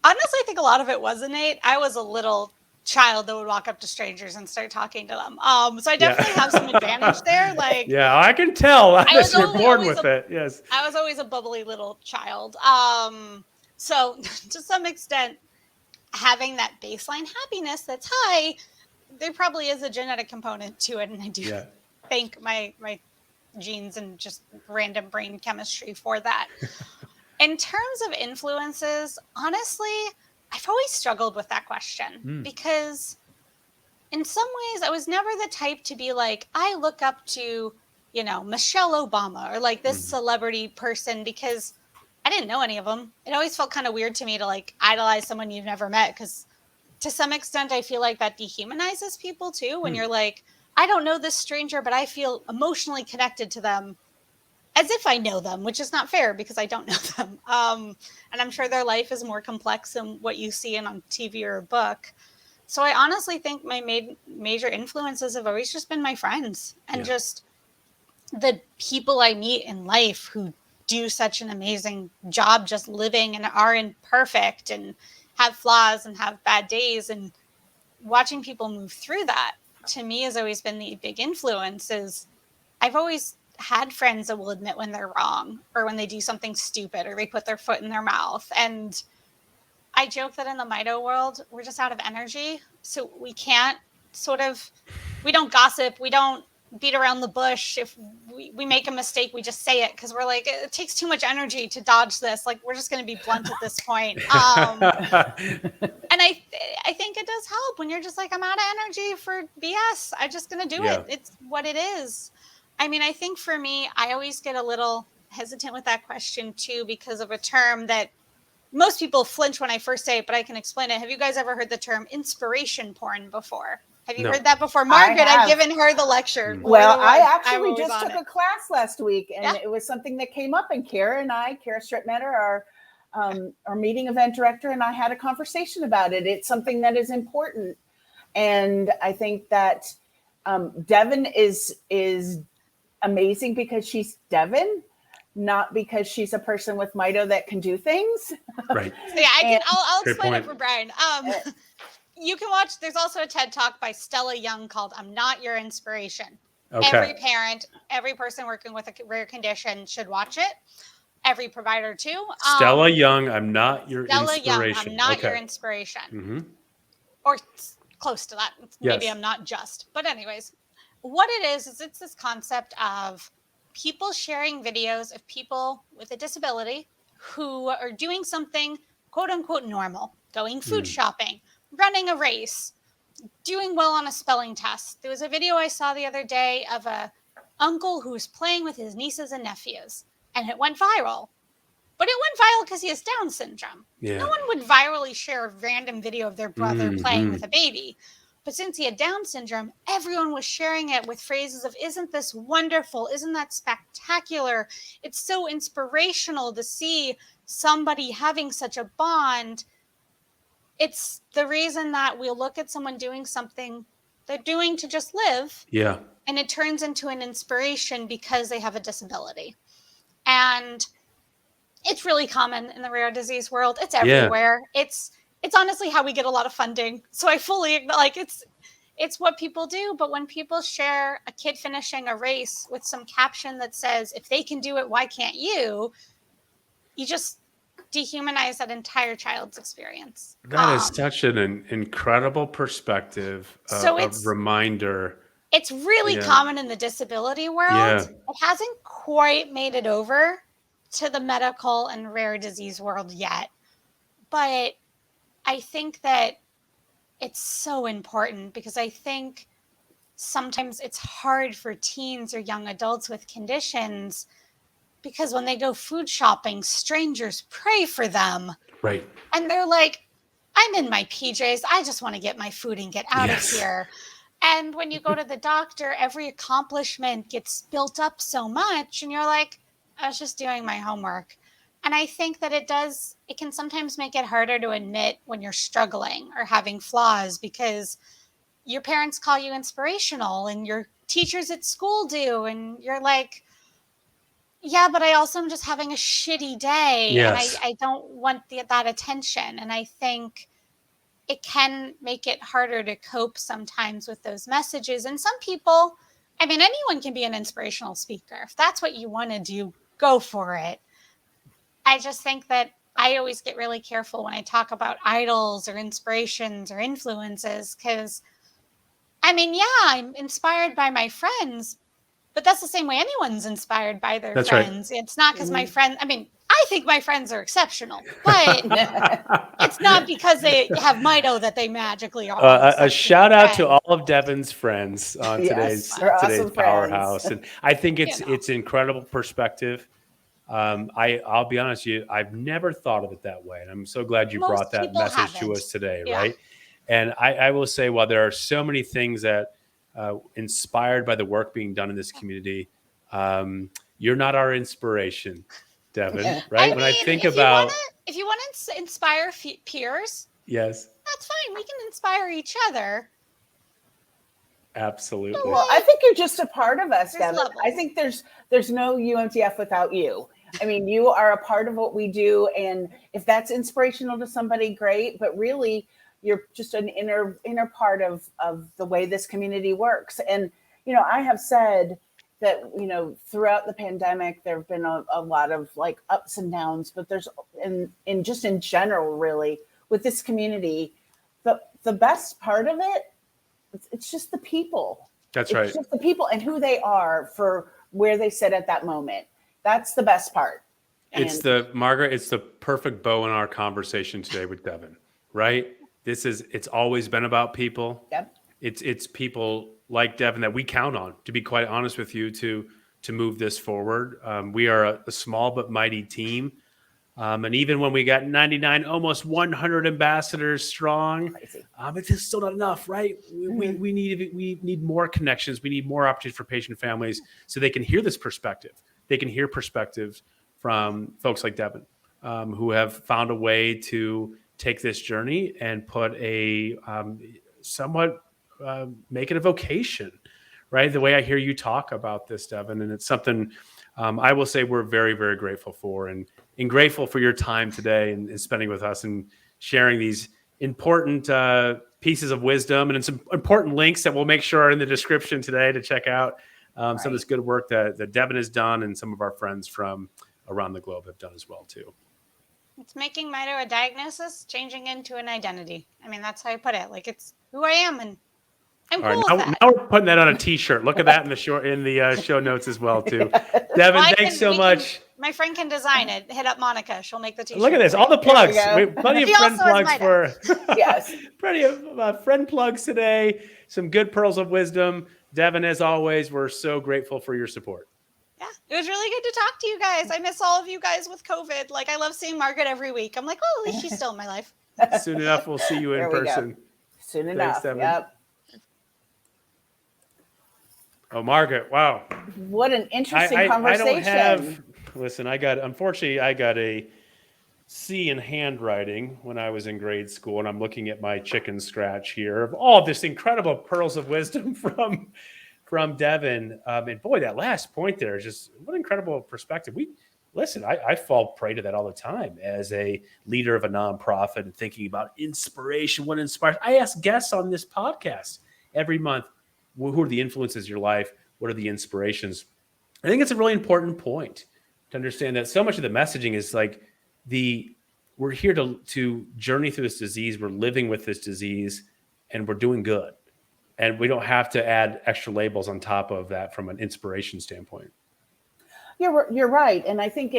Honestly, I think a lot of it was innate. I was a little child that would walk up to strangers and start talking to them. So I definitely have some advantage there. Like, yeah, I can tell. You're born with it. Yes, I was always a bubbly little child. So to some extent, having that baseline happiness that's high, there probably is a genetic component to it, and I do thank my genes and just random brain chemistry for that. In terms of influences, honestly, I've always struggled with that question because in some ways I was never the type to be like, I look up to, Michelle Obama or like this celebrity person, because I didn't know any of them. It always felt kind of weird to me to like idolize someone you've never met, because to some extent I feel like that dehumanizes people too. When you're like, I don't know this stranger, but I feel emotionally connected to them as if I know them, which is not fair because I don't know them. And I'm sure their life is more complex than what you see on TV or a book. So I honestly think my major influences have always just been my friends and just the people I meet in life who do such an amazing job just living and are imperfect and have flaws and have bad days, and watching people move through that to me has always been the big influence. Is I've always had friends that will admit when they're wrong or when they do something stupid or they put their foot in their mouth. And I joke that in the Mito world, we're just out of energy. So we can't we don't gossip. We don't beat around the bush. If we make a mistake, we just say it because we're like, it takes too much energy to dodge this. Like, we're just going to be blunt at this point. And I think it does help when you're just like, I'm out of energy for BS. I'm just going to do it. It's what it is. I mean, I think for me, I always get a little hesitant with that question too, because of a term that most people flinch when I first say it, but I can explain it. Have you guys ever heard the term inspiration porn before? Have you heard that before? Margaret, I've given her the lecture. Well, I actually just took a class last week, and it was something that came up, and Kara Strittmatter, our meeting event director, and I had a conversation about it. It's something that is important. And I think that Devin is amazing because she's Devin, not because she's a person with Mito that can do things. Right. So I'll explain it for Brian. You can watch, there's also a TED Talk by Stella Young called I'm Not Your Inspiration. Okay. Every parent, every person working with a rare condition should watch it. Every provider too. Stella Young, I'm Not Your Inspiration. Stella Young, I'm Not Your Inspiration. Mm-hmm. Or close to that. Maybe I'm not just. But anyways, what it is it's this concept of people sharing videos of people with a disability who are doing something quote unquote normal, going food shopping, running a race, doing well on a spelling test. There was a video I saw the other day of a uncle who was playing with his nieces and nephews, and it went viral. But it went viral because he has Down syndrome. Yeah. No one would virally share a random video of their brother playing with a baby. But since he had Down syndrome, everyone was sharing it with phrases of, isn't this wonderful? Isn't that spectacular? It's so inspirational to see somebody having such a bond. It's the reason that we'll look at someone doing something they're doing to just live. Yeah. And it turns into an inspiration because they have a disability. And it's really common in the rare disease world. It's everywhere. It's honestly how we get a lot of funding. So I fully like it's what people do. But when people share a kid finishing a race with some caption that says, if they can do it, why can't you? You just dehumanize that entire child's experience. That is such an incredible perspective, a reminder. It's really common in the disability world. Yeah. It hasn't quite made it over to the medical and rare disease world yet. But I think that it's so important because I think sometimes it's hard for teens or young adults with conditions because when they go food shopping, strangers pray for them. Right. And they're like, I'm in my PJs. I just want to get my food and get out of here. And when you go to the doctor, every accomplishment gets built up so much. And you're like, I was just doing my homework. And I think that it can sometimes make it harder to admit when you're struggling or having flaws because your parents call you inspirational and your teachers at school do. And you're like, yeah, but I also am just having a shitty day. Yes. And I don't want that attention. And I think it can make it harder to cope sometimes with those messages. And some people, I mean, anyone can be an inspirational speaker. If that's what you want to do, go for it. I just think that I always get really careful when I talk about idols or inspirations or influences because, I mean, yeah, I'm inspired by my friends, but that's the same way anyone's inspired by their friends. Right. It's not because my friend, I mean, I think my friends are exceptional, but it's not because they have Mito that they magically are. A shout out to all of Devon's friends on today's awesome Powerhouse. And I think it's incredible perspective. I'll be honest with you, I've never thought of it that way. And I'm so glad you brought that message to us today, right? And I will say, while there are so many things that inspired by the work being done in this community, you're not our inspiration, Devin, right? When I think about... if you want to inspire peers, yes, that's fine. We can inspire each other. Absolutely. Well, I think you're just a part of us, Devin. I think there's no UMTF without you. I mean, you are a part of what we do. And if that's inspirational to somebody, great. But really, you're just an inner part of the way this community works. And, you know, I have said that, you know, throughout the pandemic, there have been a lot of like ups and downs, but there's in just in general, really, with this community, the best part of it, it's just the people. That's right. It's just the people and who they are for where they sit at that moment. That's the best part. Margaret, it's the perfect bow in our conversation today with Devin, right? It's always been about people. Yep. It's people like Devin that we count on, to be quite honest with you, to move this forward. We are a small but mighty team. And even when we got 99, almost 100 ambassadors strong, it's still not enough, right? We need more connections. We need more opportunities for patient families so they can hear this perspective. They can hear perspectives from folks like Devin, who have found a way to take this journey and put a somewhat make it a vocation, right? The way I hear you talk about this, Devin, and it's something I will say we're very, very grateful for, and grateful for your time today and spending with us and sharing these important pieces of wisdom and some important links that we'll make sure are in the description today to check out some of this good work that Devin has done and some of our friends from around the globe have done as well too. It's making Mito a diagnosis, changing into an identity. I mean, that's how I put it. Like, it's who I am, and I'm cool with that. Now we're putting that on a T-shirt. Look at that in the show notes as well too. Devin, thanks so much. My friend can design it. Hit up Monica. She'll make the T-shirt. Look at this. All the plugs. We have plenty of friend plugs for yes. Plenty of friend plugs today. Some good pearls of wisdom. Devin, as always, we're so grateful for your support. Yeah, it was really good to talk to you guys. I miss all of you guys with COVID. Like, I love seeing Margaret every week. I'm like, oh, at least she's still in my life. Soon enough, we'll see you in person. Soon enough. Devin. Yep. Oh, Margaret! Wow, what an interesting conversation. Unfortunately, I got a C in handwriting when I was in grade school, and I'm looking at my chicken scratch here of all this incredible pearls of wisdom from Devin. And boy, that last point there is just what incredible perspective. listen, I fall prey to that all the time as a leader of a nonprofit and thinking about inspiration, what inspires. I ask guests on this podcast every month, who are the influences in your life? What are the inspirations? I think it's a really important point to understand that so much of the messaging is like we're here to journey through this disease. We're living with this disease and we're doing good. And we don't have to add extra labels on top of that from an inspiration standpoint. You're right. And I think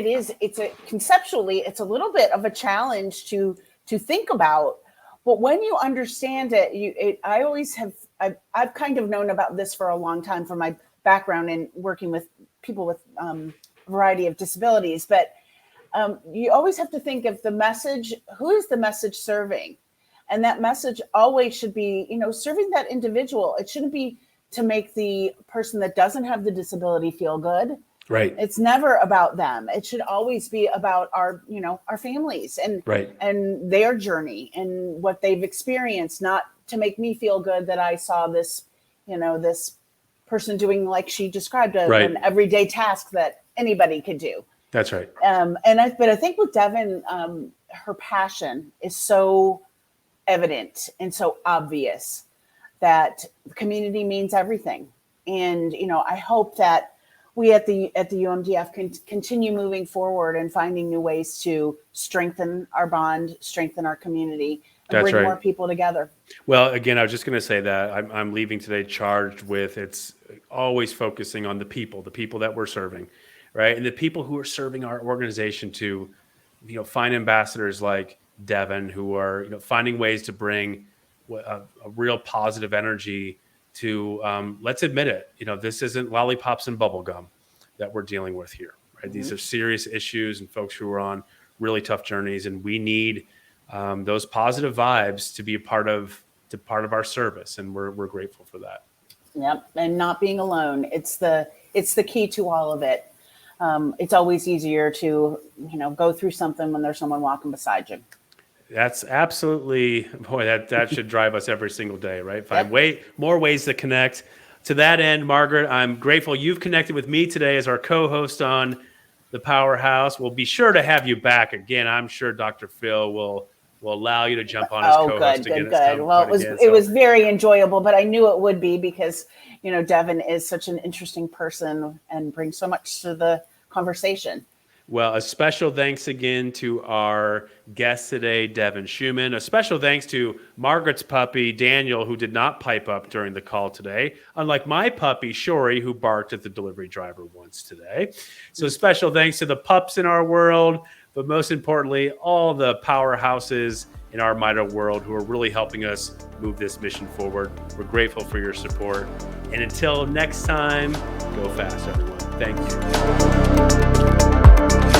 conceptually, it's a little bit of a challenge to think about. But when you understand it, I've kind of known about this for a long time from my background in working with people with a variety of disabilities. But you always have to think of the message, who is the message serving? And that message always should be, serving that individual. It shouldn't be to make the person that doesn't have the disability feel good. Right. It's never about them. It should always be about our families and their journey and what they've experienced, not to make me feel good that I saw this, this person doing, like she described, an everyday task that anybody could do. That's right. But I think with Devin, her passion is so evident and so obvious that community means everything. And, I hope that we at the UMDF can continue moving forward and finding new ways to strengthen our bond, strengthen our community, and bring more people together. Well, again, I was just going to say that I'm leaving today charged with it's always focusing on the people that we're serving, right? And the people who are serving our organization to, find ambassadors like Devin who are, finding ways to bring a real positive energy to, let's admit it, this isn't lollipops and bubble gum that we're dealing with here, right? Mm-hmm. These are serious issues and folks who are on really tough journeys, and we need those positive vibes to be a part of our service, and we're grateful for that. Yep, and not being alone. It's the key to all of it. It's always easier to go through something when there's someone walking beside you. That's absolutely, that should drive us every single day, right? Find more ways to connect. To that end, Margaret, I'm grateful you've connected with me today as our co-host on the Powerhouse. We'll be sure to have you back again. I'm sure Dr. Phil will allow you to jump on as co-host again. Good. Well, it was very enjoyable, but I knew it would be because, Devin is such an interesting person and brings so much to the conversation. Well, a special thanks again to our guest today, Devon Schuman. A special thanks to Margaret's puppy, Daniel, who did not pipe up during the call today, unlike my puppy, Shori, who barked at the delivery driver once today. So special thanks to the pups in our world, but most importantly, all the powerhouses in our Mito world who are really helping us move this mission forward. We're grateful for your support. And until next time, go fast, everyone. Thank you.